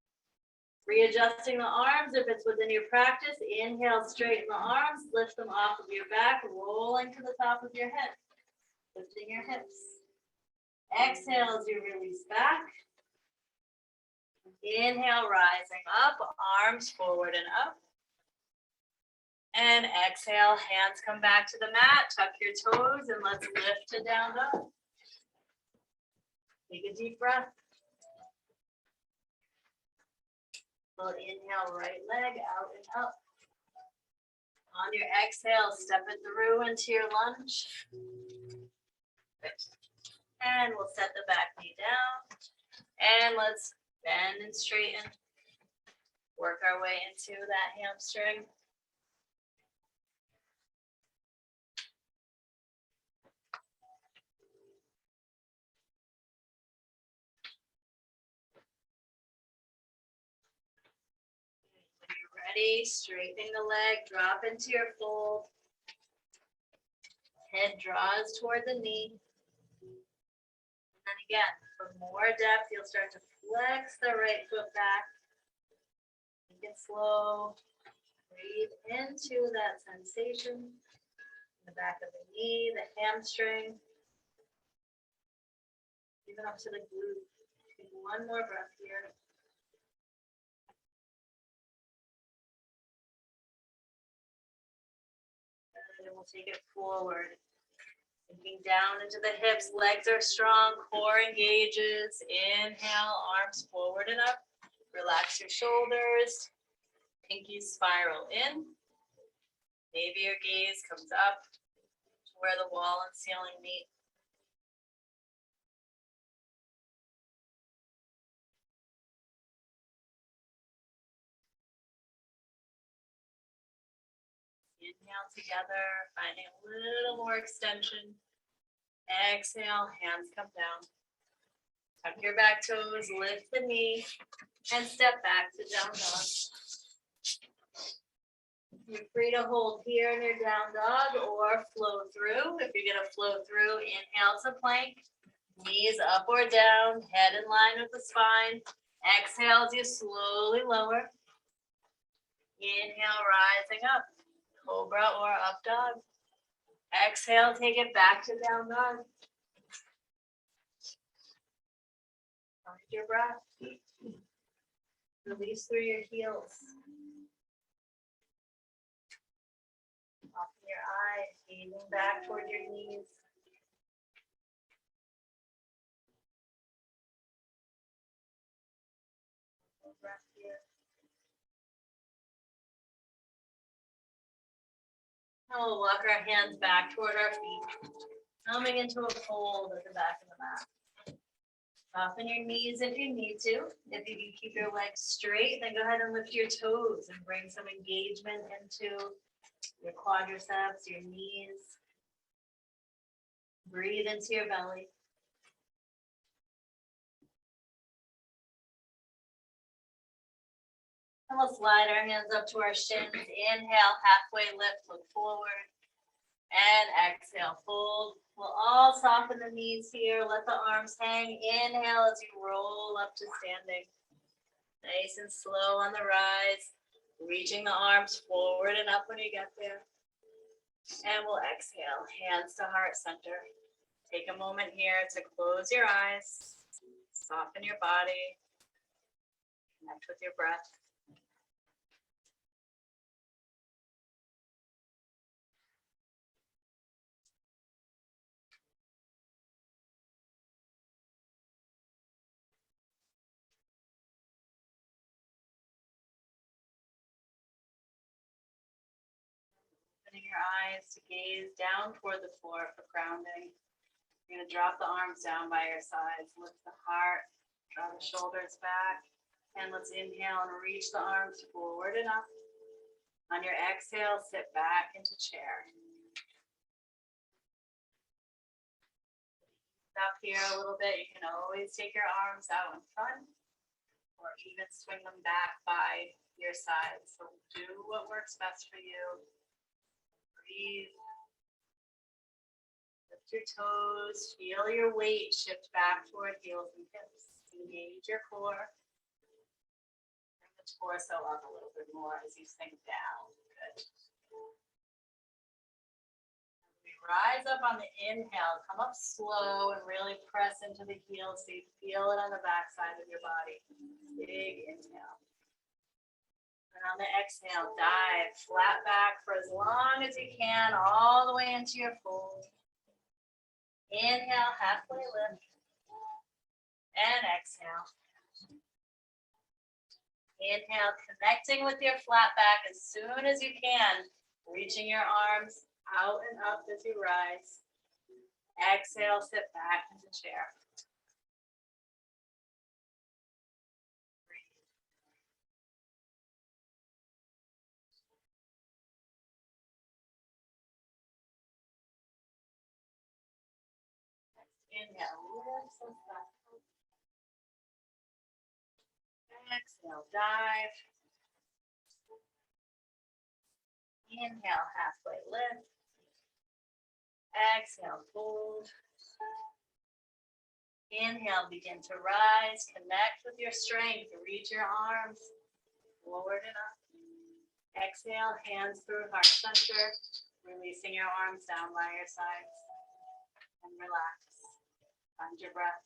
Readjusting the arms if it's within your practice. Inhale, straighten the arms, lift them off of your back, rolling to the top of your head, lifting your hips. Exhale as you release back. Inhale, rising up, arms forward and up. And exhale, hands come back to the mat, tuck your toes, and let's lift to down dog. Take a deep breath. We'll inhale, right leg out and up. On your exhale, step it through into your lunge. And we'll set the back knee down. And let's bend and straighten. Work our way into that hamstring. When you're ready, straightening the leg, drop into your fold. Head draws toward the knee. And then again, for more depth, you'll start to flex the right foot back. Make it slow. Breathe into that sensation. The back of the knee, the hamstring. Even up to the glute. Take one more breath here. And then we'll take it forward. Sinking down into the hips, legs are strong, core engages. Inhale, arms forward and up. Relax your shoulders. Pinkies spiral in. Maybe your gaze comes up to where the wall and ceiling meet. Inhale together, finding a little more extension. Exhale, hands come down. Tuck your back toes, lift the knee, and step back to down dog. You're free to hold here in your down dog or flow through. If you're gonna flow through, inhale to plank, knees up or down, head in line with the spine. Exhale as you slowly lower. Inhale, rising up, cobra or up dog. Exhale, take it back to down dog. Find your breath. Release through your heels. Open your eyes, gazing back toward your knees. Breath here. Now we'll walk our hands back toward our feet, coming into a fold at the back of the mat. Soften your knees if you need to. If you can keep your legs straight, then go ahead and lift your toes and bring some engagement into your quadriceps, your knees. Breathe into your belly. And we'll slide our hands up to our shins. Inhale, halfway lift, look forward. And exhale, fold. We'll all soften the knees here. Let the arms hang. Inhale as you roll up to standing. Nice and slow on the rise. Reaching the arms forward and up when you get there. And we'll exhale, hands to heart center. Take a moment here to close your eyes. Soften your body. Connect with your breath. Opening your eyes to gaze down toward the floor for grounding. You're going to drop the arms down by your sides. Lift the heart, draw the shoulders back. And let's inhale and reach the arms forward and up. On your exhale, sit back into chair. Stop here a little bit. You can always take your arms out in front or even swing them back by your sides. So do what works best for you. Breathe. Lift your toes. Feel your weight shift back toward heels and hips. Engage your core. Bring the torso up a little bit more as you sink down. Good. We rise up on the inhale. Come up slow and really press into the heels so you feel it on the back side of your body. Big inhale. And on the exhale, dive flat back for as long as you can, all the way into your fold. Inhale, halfway lift. And exhale. Inhale, connecting with your flat back as soon as you can. Reaching your arms out and up as you rise. Exhale, sit back into chair. Inhale, lift some back. Exhale, dive. Inhale, halfway lift. Exhale, fold. Inhale, begin to rise, connect with your strength, reach your arms forward and up. Exhale, hands through heart center, releasing your arms down by your sides. And relax. Find your breath.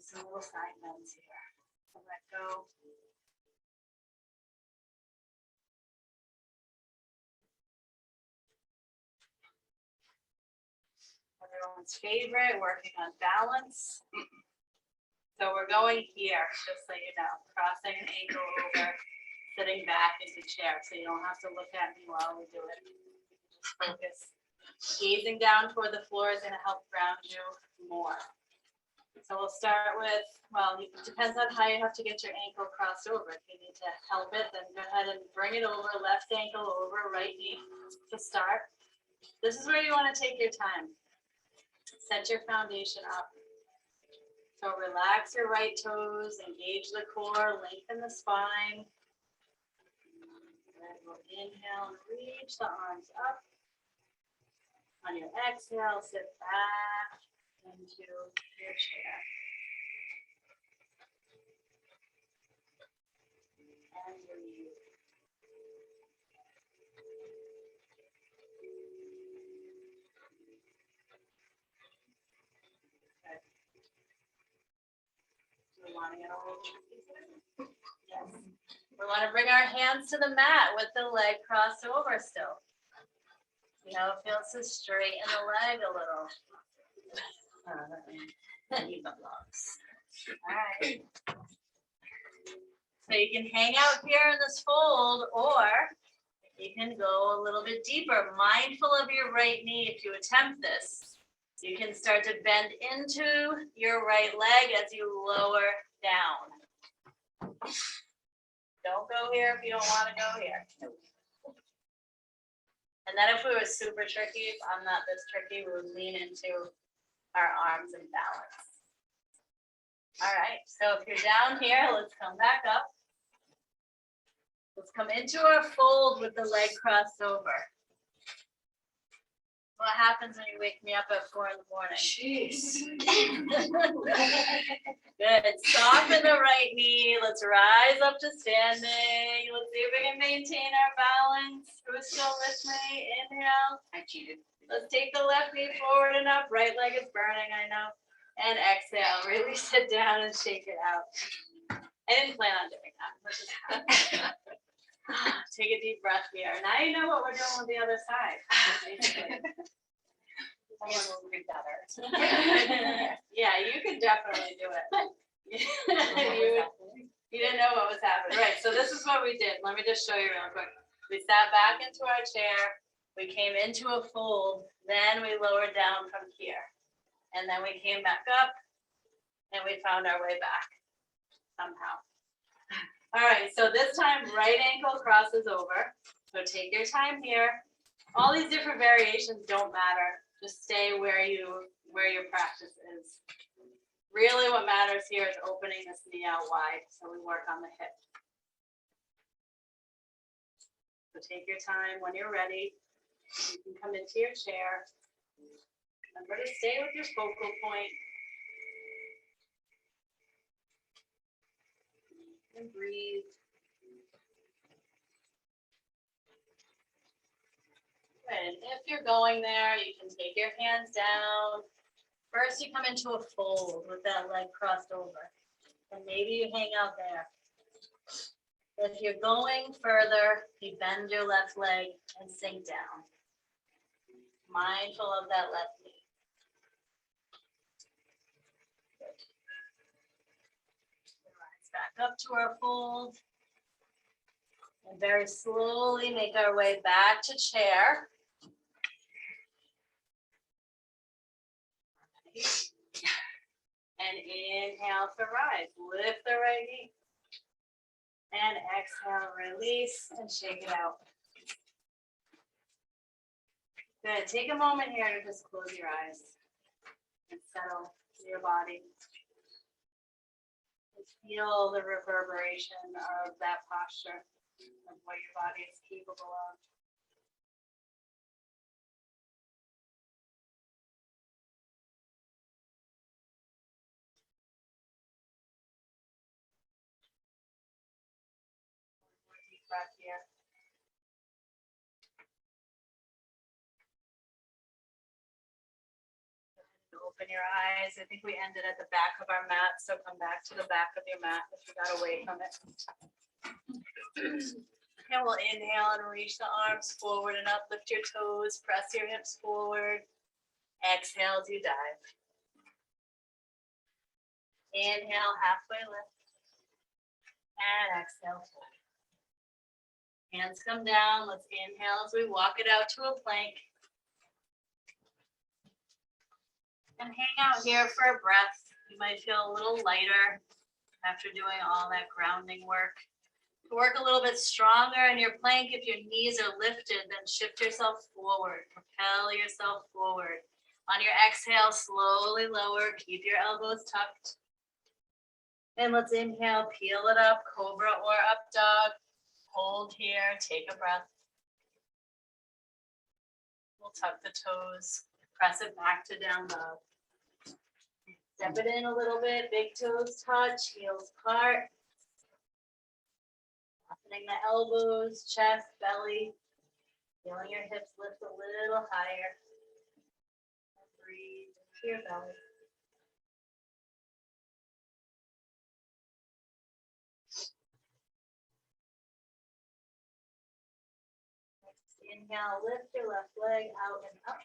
Some little side bends here. So let go. Everyone's favorite, working on balance. So we're going here, just so you know, crossing an ankle over, sitting back into chair, so you don't have to look at me while we do it. Just focus. Gazing down toward the floor is gonna help ground you more. So we'll start with, well, it depends on how you have to get your ankle crossed over. If you need to help it, then go ahead and bring it over, left ankle over, right knee to start. This is where you wanna take your time. Set your foundation up. So relax your right toes, engage the core, lengthen the spine. Then we'll inhale and reach the arms up. On your exhale, sit back into your chair. And breathe. We want to get a little tricky here. Yes. We want to bring our hands to the mat with the leg crossed over still. See how it feels to straighten the leg a little. Need the blocks. All right. So you can hang out here in this fold, or you can go a little bit deeper, mindful of your right knee. If you attempt this, you can start to bend into your right leg as you lower down. Don't go here if you don't want to go here. And then if we were super tricky, if I'm not this tricky, we would lean into our arms and balance. All right, so if you're down here, let's come back up. Let's come into our fold with the leg crossed over. What happens when you wake me up at 4 in the morning? Jeez. Good. Soften the right knee. Let's rise up to standing. Let's see if we can maintain our balance. Who's still with me? Inhale. I cheated. Let's take the left knee forward and up. Right leg is burning, I know. And exhale. Really sit down and shake it out. I didn't plan on doing that. Let's just take a deep breath here. Now you know what we're doing with the other side. Yeah, you could definitely do it. You didn't know what was happening. Right, so this is what we did. Let me just show you real quick. We sat back into our chair. We came into a fold. Then we lowered down from here. And then we came back up and we found our way back somehow. All right, so this time right ankle crosses over. So take your time here. All these different variations don't matter. Just stay where your practice is. Really what matters here is opening this knee out wide, so we work on the hip. So take your time. When you're ready, you can come into your chair. Remember to stay with your focal point. And breathe. And if you're going there, you can take your hands down. First, you come into a fold with that leg crossed over. And maybe you hang out there. If you're going further, you bend your left leg and sink down. Mindful of that left knee. Good. Rise back up to our fold. And very slowly make our way back to chair. And inhale to rise. Lift the right knee. And exhale, release and shake it out. Good. Take a moment here to just close your eyes and settle your body. Just feel the reverberation of that posture of what your body is capable of. breath here. Open your eyes. I think we ended at the back of our mat, so come back to the back of your mat if you got away from it. And we'll inhale and reach the arms forward and up. Lift your toes, press your hips forward. Exhale as you dive. Inhale, halfway lift. And exhale, fold. Hands come down. Let's inhale as we walk it out to a plank. And hang out here for a breath. You might feel a little lighter after doing all that grounding work. To work a little bit stronger in your plank, if your knees are lifted, then shift yourself forward. Propel yourself forward. On your exhale, slowly lower. Keep your elbows tucked. And let's inhale, peel it up, cobra or up dog. Hold here, take a breath. We'll tuck the toes, press it back to down dog. Step it in a little bit, big toes touch, heels apart. Softening the elbows, chest, belly. Feeling your hips lift a little higher. Breathe into your belly. Inhale, lift your left leg out and up.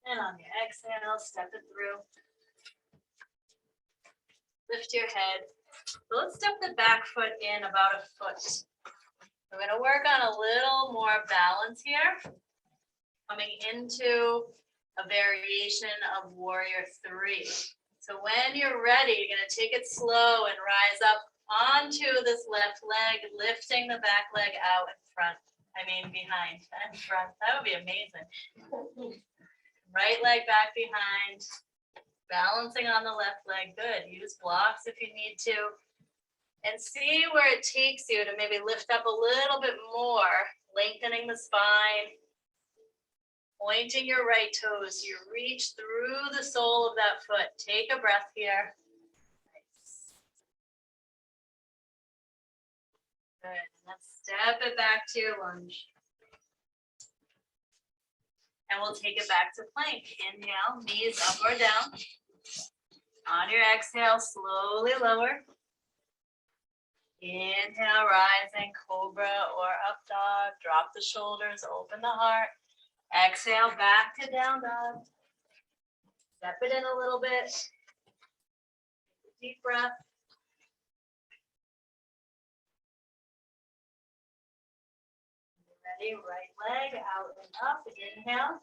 And on your exhale, step it through. Lift your head. So let's step the back foot in about a foot. We're going to work on a little more balance here. Coming into a variation of warrior 3. So when you're ready, you're going to take it slow and rise up onto this left leg, lifting the back leg out in front. Behind and front. That would be amazing. Right leg back behind. Balancing on the left leg. Good. Use blocks if you need to. And see where it takes you to maybe lift up a little bit more. Lengthening the spine. Pointing your right toes. You reach through the sole of that foot. Take a breath here. Nice. Good. Let's step it back to your lunge. And we'll take it back to plank. Inhale, knees up or down. On your exhale, slowly lower. Inhale, rising, cobra or up dog. Drop the shoulders, open the heart. Exhale, back to down dog. Step it in a little bit. Deep breath. Ready, right leg out and up. Inhale.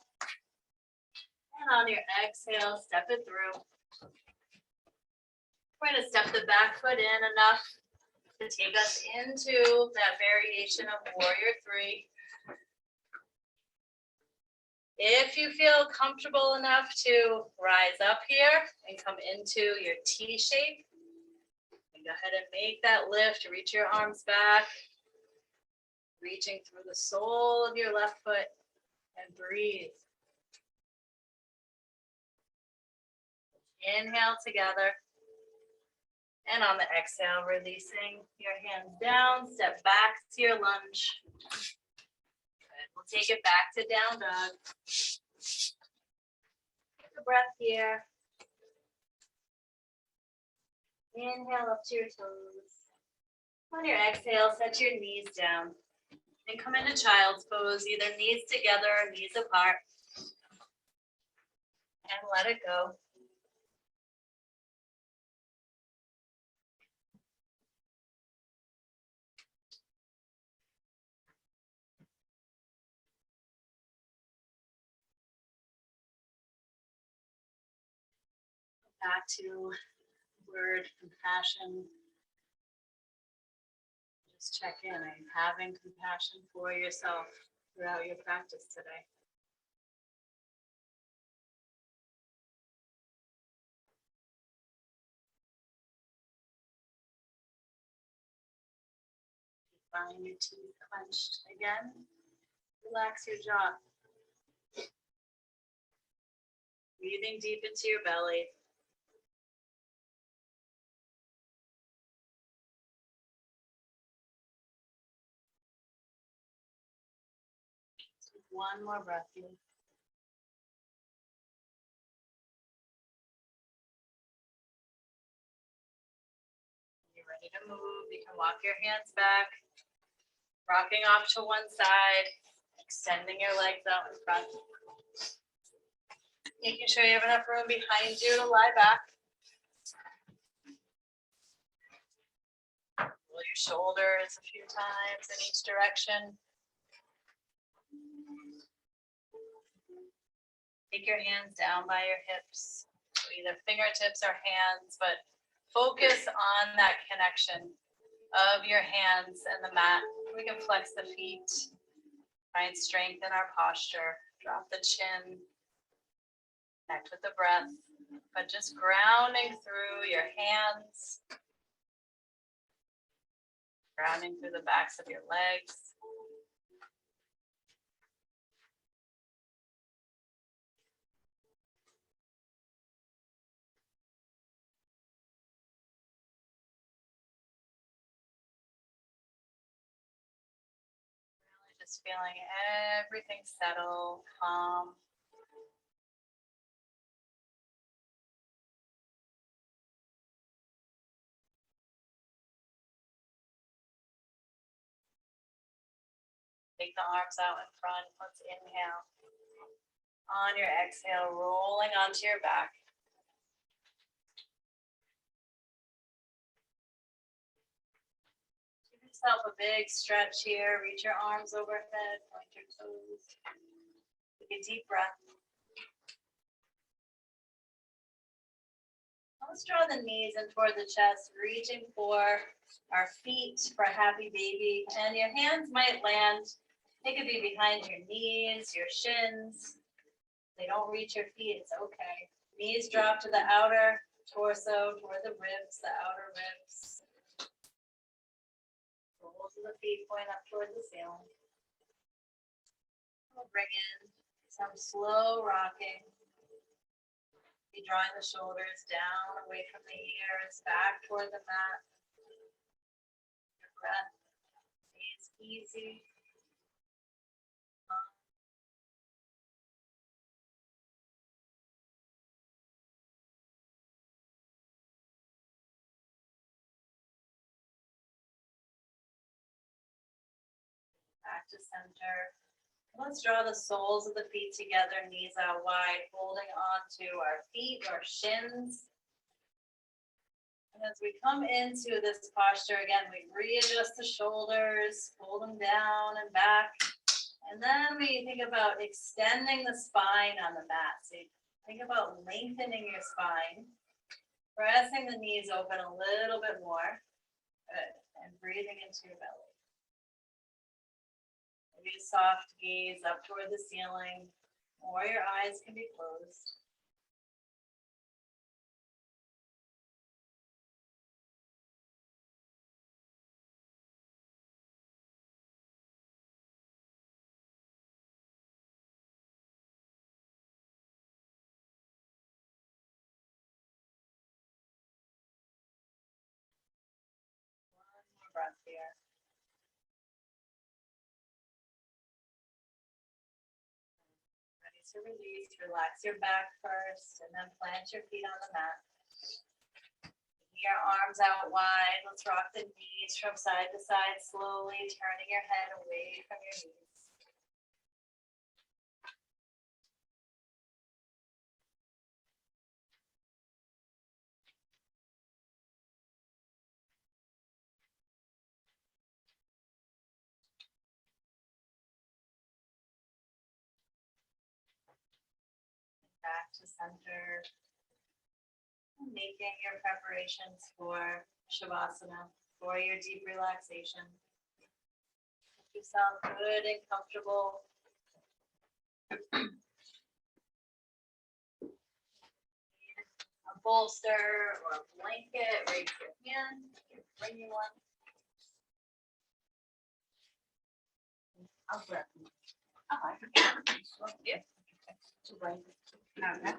And on your exhale, step it through. We're going to step the back foot in enough to take us into that variation of warrior 3. If you feel comfortable enough to rise up here and come into your T shape, go ahead and make that lift. Reach your arms back. Reaching through the sole of your left foot and breathe. Inhale together. And on the exhale, releasing your hands down, step back to your lunge. Good. We'll take it back to down dog. Take a breath here. Inhale up to your toes. On your exhale, set your knees down. And come into child's pose, either knees together or knees apart. And let it go. Back to word compassion. Just check in. Are you having compassion for yourself throughout your practice today? Find your teeth clenched again. Relax your jaw. Breathing deep into your belly. One more breath. You ready to move? You can walk your hands back, rocking off to one side, extending your legs out in front. Making sure you have enough room behind you to lie back. Roll your shoulders a few times in each direction. Take your hands down by your hips, so either fingertips or hands, but focus on that connection of your hands and the mat. We can flex the feet, try and strengthen our posture, drop the chin, connect with the breath, but just grounding through your hands, grounding through the backs of your legs. Just feeling everything settle, calm. Take the arms out in front. Let's inhale. On your exhale, rolling onto your back. Give yourself a big stretch here. Reach your arms overhead, point your toes. Take a deep breath. Let's draw the knees in toward the chest, reaching for our feet for a happy baby. And your hands might land. They could be behind your knees, your shins. If they don't reach your feet, it's okay. Knees drop to the outer torso, toward the ribs, the outer ribs. Soles of the feet point up toward the ceiling. We'll bring in some slow rocking. Be drawing the shoulders down, away from the ears, back toward the mat. Your breath stays easy. Back to center. Let's draw the soles of the feet together, knees out wide, holding on to our feet, our shins. And as we come into this posture, again, we readjust the shoulders, hold them down and back. And then we think about extending the spine on the mat. So you think about lengthening your spine, pressing the knees open a little bit more. Good. And breathing into your belly. Maybe a soft gaze up toward the ceiling, or your eyes can be closed. One more breath here. To release, relax your back first, and then plant your feet on the mat. Your arms out wide. Let's rock the knees from side to side, slowly turning your head away from your knees. Back to center. Making your preparations for Shavasana, for your deep relaxation. Make yourself good and comfortable. A bolster or a blanket, raise your hand, bring you one. I'll grab them. Oh, I forgot. Yeah. To bring. Okay.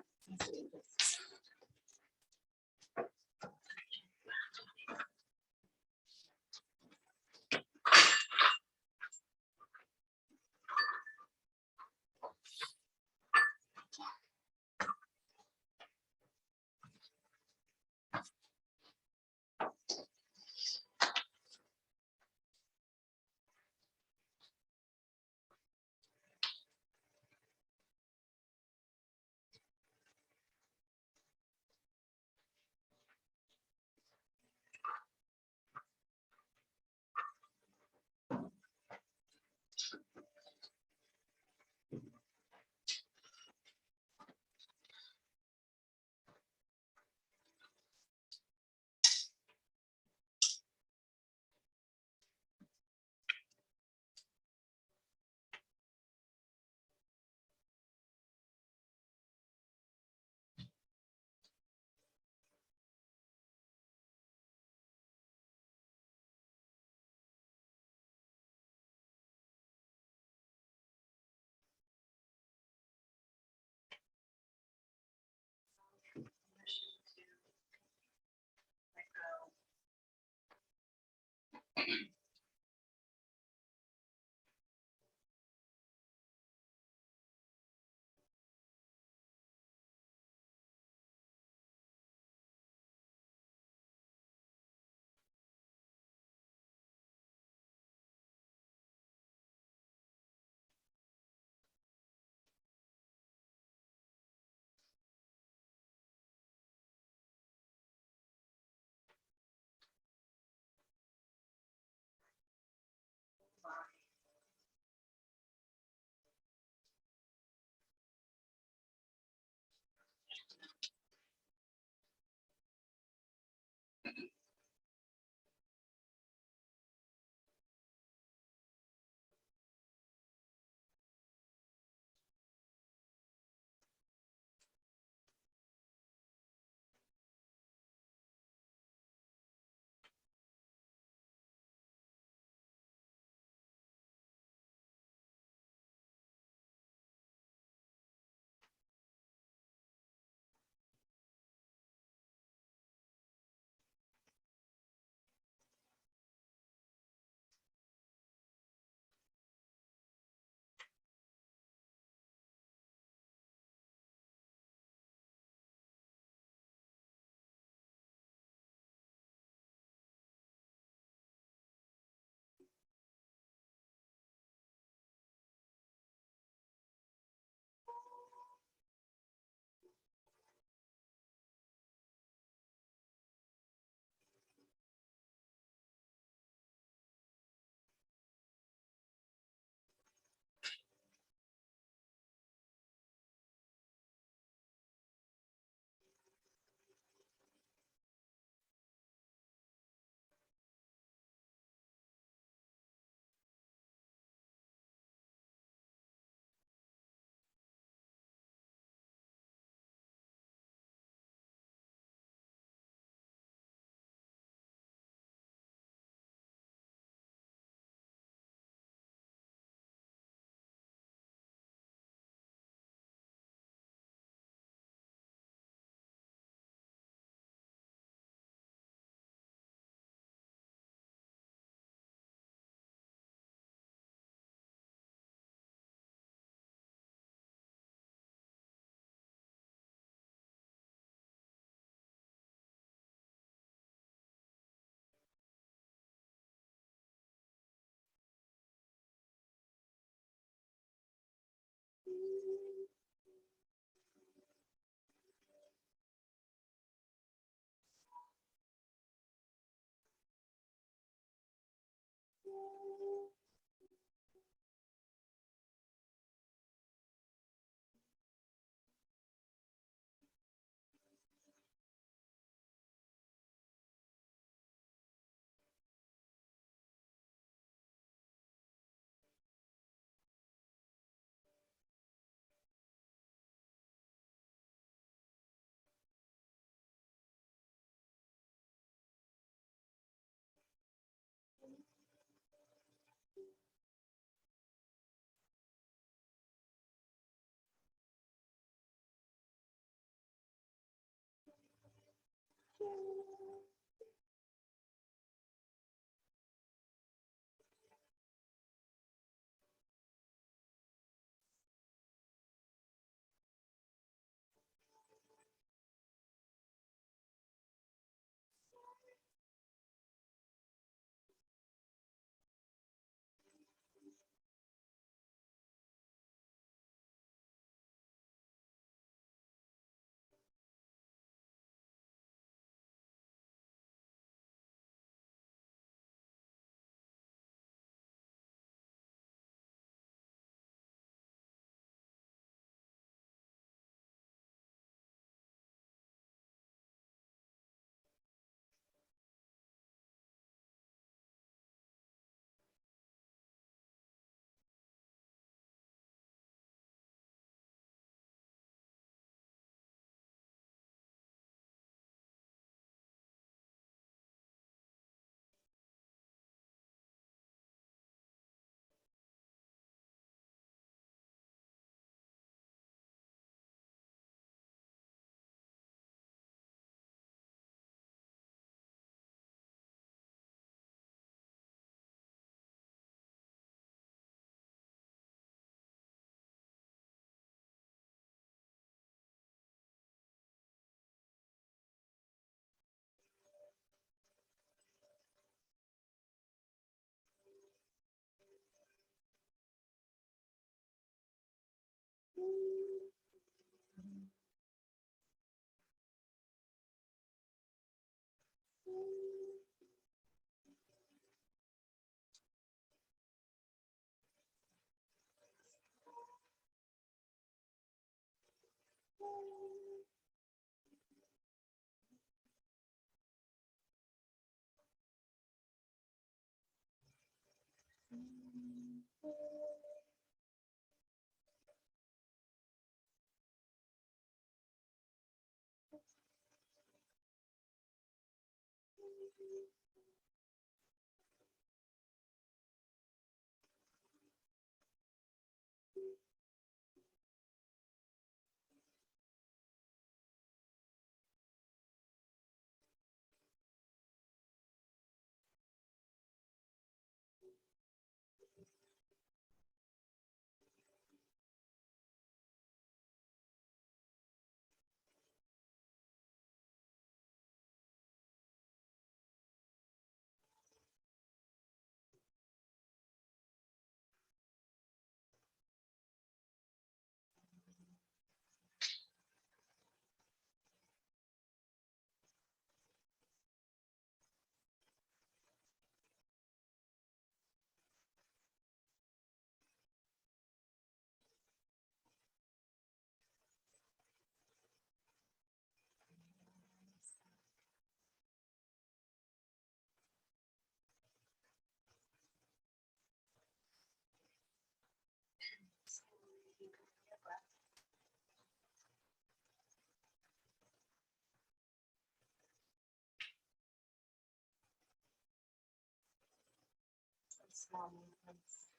Small movements.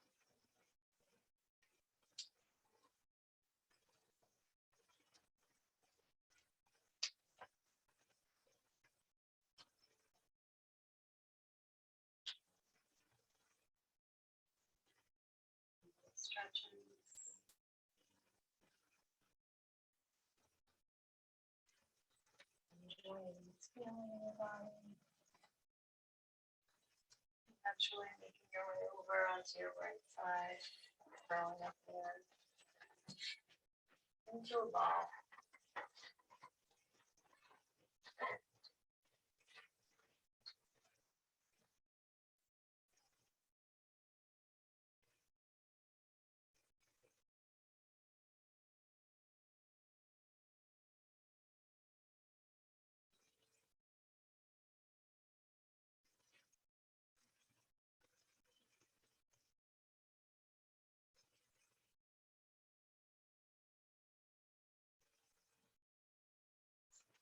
Stretches. Enjoying this feeling in your body. Actually making your way over onto your right side, curling up there into a ball.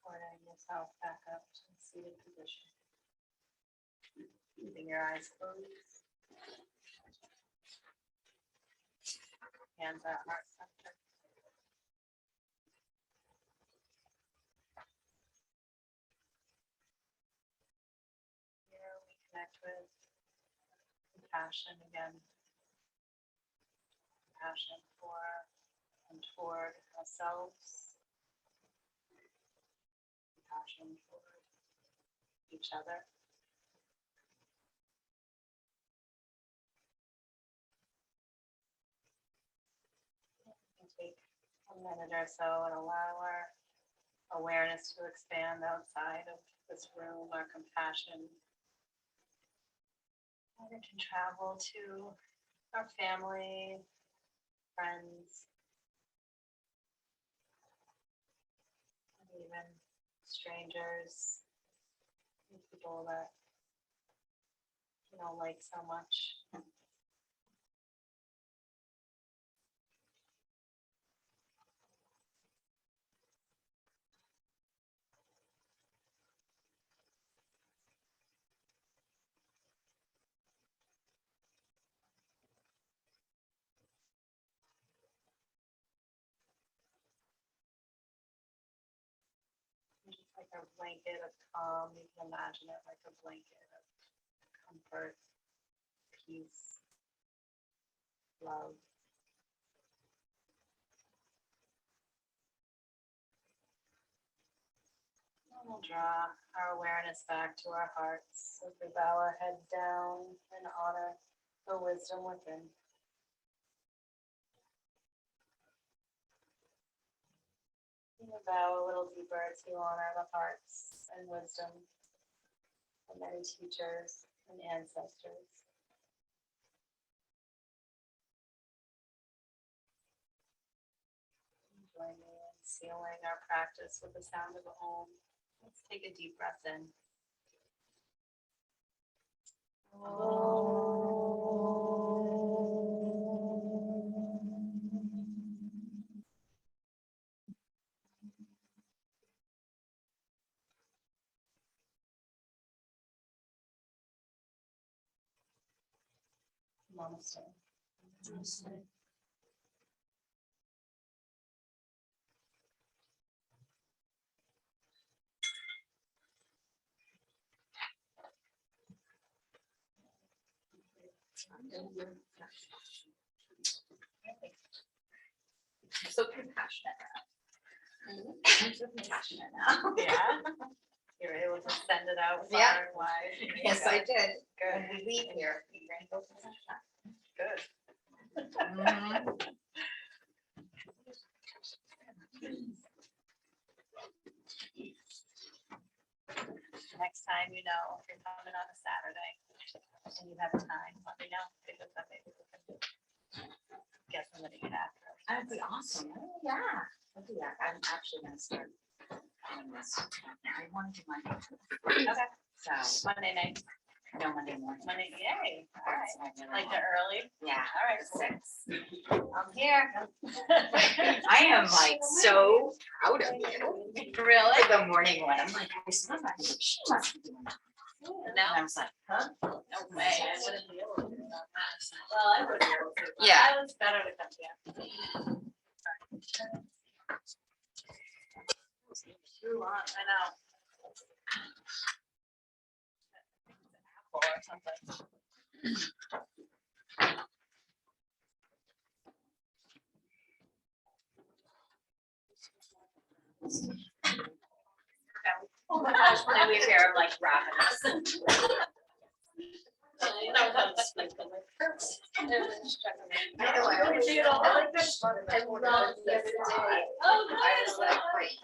Supporting yourself back up to a seated position. Keeping your eyes closed. Hands at heart center. connect with compassion again. Compassion for and toward ourselves. Compassion toward each other. Take a minute or so and allow our awareness to expand outside of this room, our compassion. And it can travel to our family, friends, and even strangers, and people that you don't like so much. Just like a blanket of calm, you can imagine it like a blanket of comfort, peace, love. And we'll draw our awareness back to our hearts as we bow our heads down and honor the wisdom within. We'll bow a little deeper to honor the hearts and wisdom of many teachers and ancestors. Join me in sealing our practice with the sound of Om. Let's take a deep breath in. Namaste. Namaste. I'm so compassionate now. I'm so compassionate now. Yeah. You're able to send it out far Yeah. and wide. There you Yes, go. I did. Good. When we leave here, we're gonna go for that. Good. Mhm. Next time, you know, if you're coming on a Saturday and you have time, let me know, because then maybe we can get somebody to get after us. That'd be awesome. Oh, yeah. I'll do that. I'm actually gonna start doing this. I want to do Monday. Okay. So, Monday night, no Monday morning. Monday, yay, all right, That's what I really like the want. early, Yeah. all right, cool. 6. I'm here. I am like so proud of you. Really? The morning one, I'm like, I saw that, I'm like, she must be doing that. And No, I was like, huh? no way, I wouldn't be able to do that. Well, I would be able to. but Yeah. It's better to come here. Too long, I know. Apple or something. Oh my gosh, when I leave here, I'm like ravenous. I know, I always do it all. I like this one. I love this one. Oh, I was like, wait,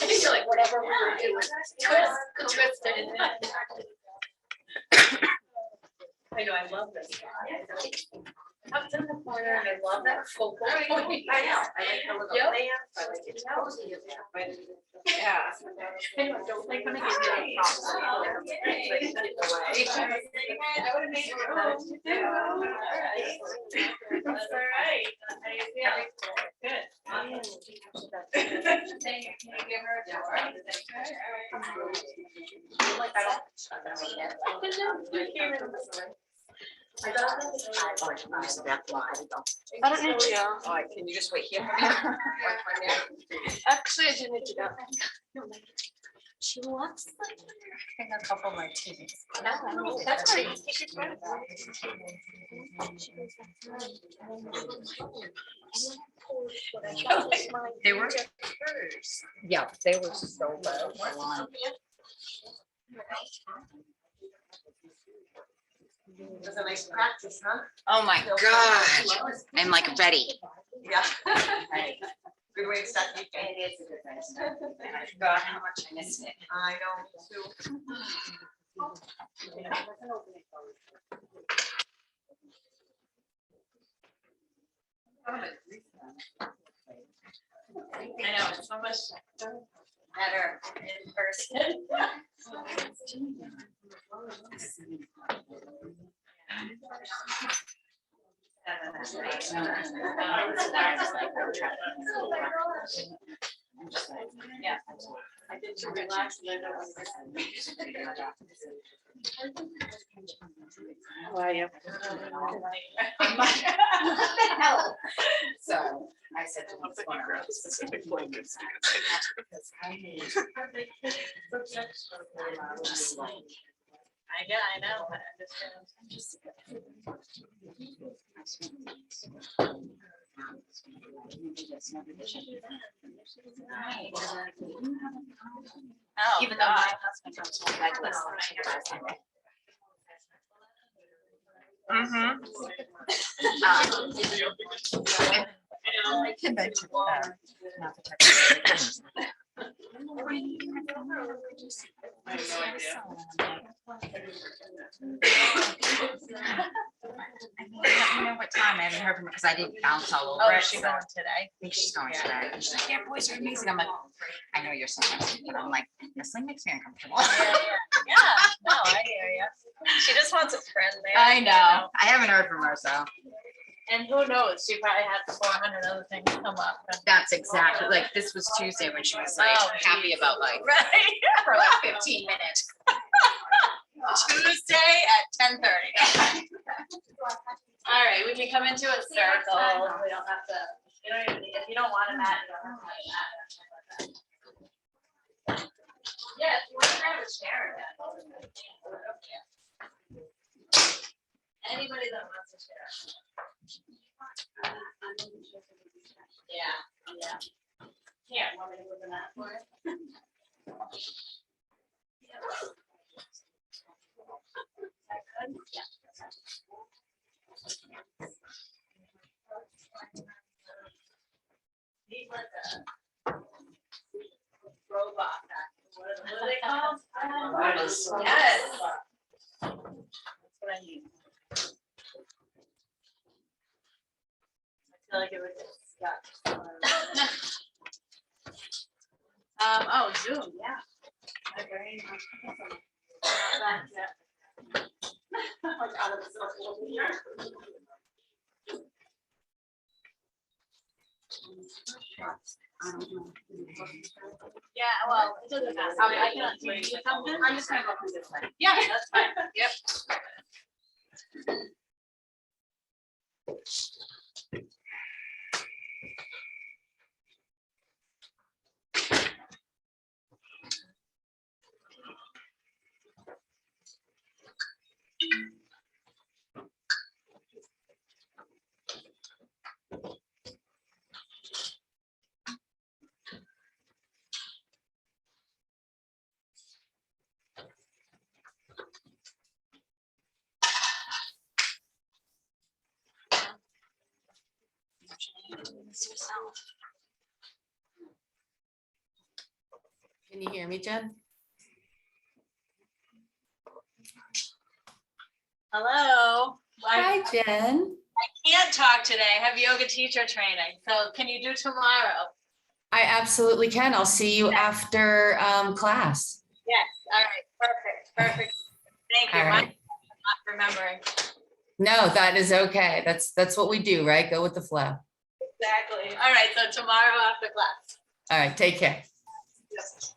I feel like whatever we were doing, twisted in it. I know, I love this one. Up in the corner, and I love that focal point. I know, I like the little Yep. lamp, I like it cozy, but Yeah. I know, I don't like when I get really I I would have made it. All right. That's all right. Yeah, good. Can you give her a tour? like, I don't. I don't need you. Oh, can you just wait here for me? Actually, I do need to go. She looks like having a couple martinis. That's pretty easy. They were hers. Yeah, they were so good. It was a nice practice, huh? Oh my God. I'm like ready. Yeah. Good way to start the weekend. It is a good way to start. And I forgot how much I missed it. I know, too. I know, it's so much better in person. Yeah. I did to relax. And then How are you? So I said to what's going on specific blankets. Because I need. Just like. I know, but I just. Oh, Even though my God. husband comes home like this. Convention. Not the type of- I have no idea. You know what time? I haven't heard from her because I didn't bounce all over Oh, it. is she so going I today? think she's going today. She's like, yeah, boys are amazing. I'm like, I know you're so nice. But I'm like, this thing makes me uncomfortable. Yeah, no, I hear you. She just wants a friend there. I you know. I haven't heard from her, so And who knows, she probably had 400 other things come up. that's exactly like this was Tuesday when she was like Oh, happy geez. about like Right. for like 15 minutes. Tuesday at 10:30. All right, we can come into a circle. We don't have to, you don't even, if you don't want a mat, you don't have to have a mat. Yeah, if you want to grab a chair. Anybody that wants a chair. Yeah. Here, want me to move the mat for it? Yeah. He's like a robot. What are they called? Yes. That's what I need. I feel like it would get stuck. Oh, Zoom, yeah. My brain. Not yet. like out of the circle over here. Yeah, well, it doesn't matter. I can undo you something. I'm just gonna go through this way. Yeah, that's fine. Yep. Can you hear me, Jen? Hello. I Hi, Jen. can't talk today. I have yoga teacher training. So can you do tomorrow? I absolutely can. I'll see you after class. Yes. All right. Perfect. Thank you. All My- right. Not remembering. No, that is okay. That's what we do, right? Go with the flow. Exactly. All right. So tomorrow after class. All right, take care. Yes.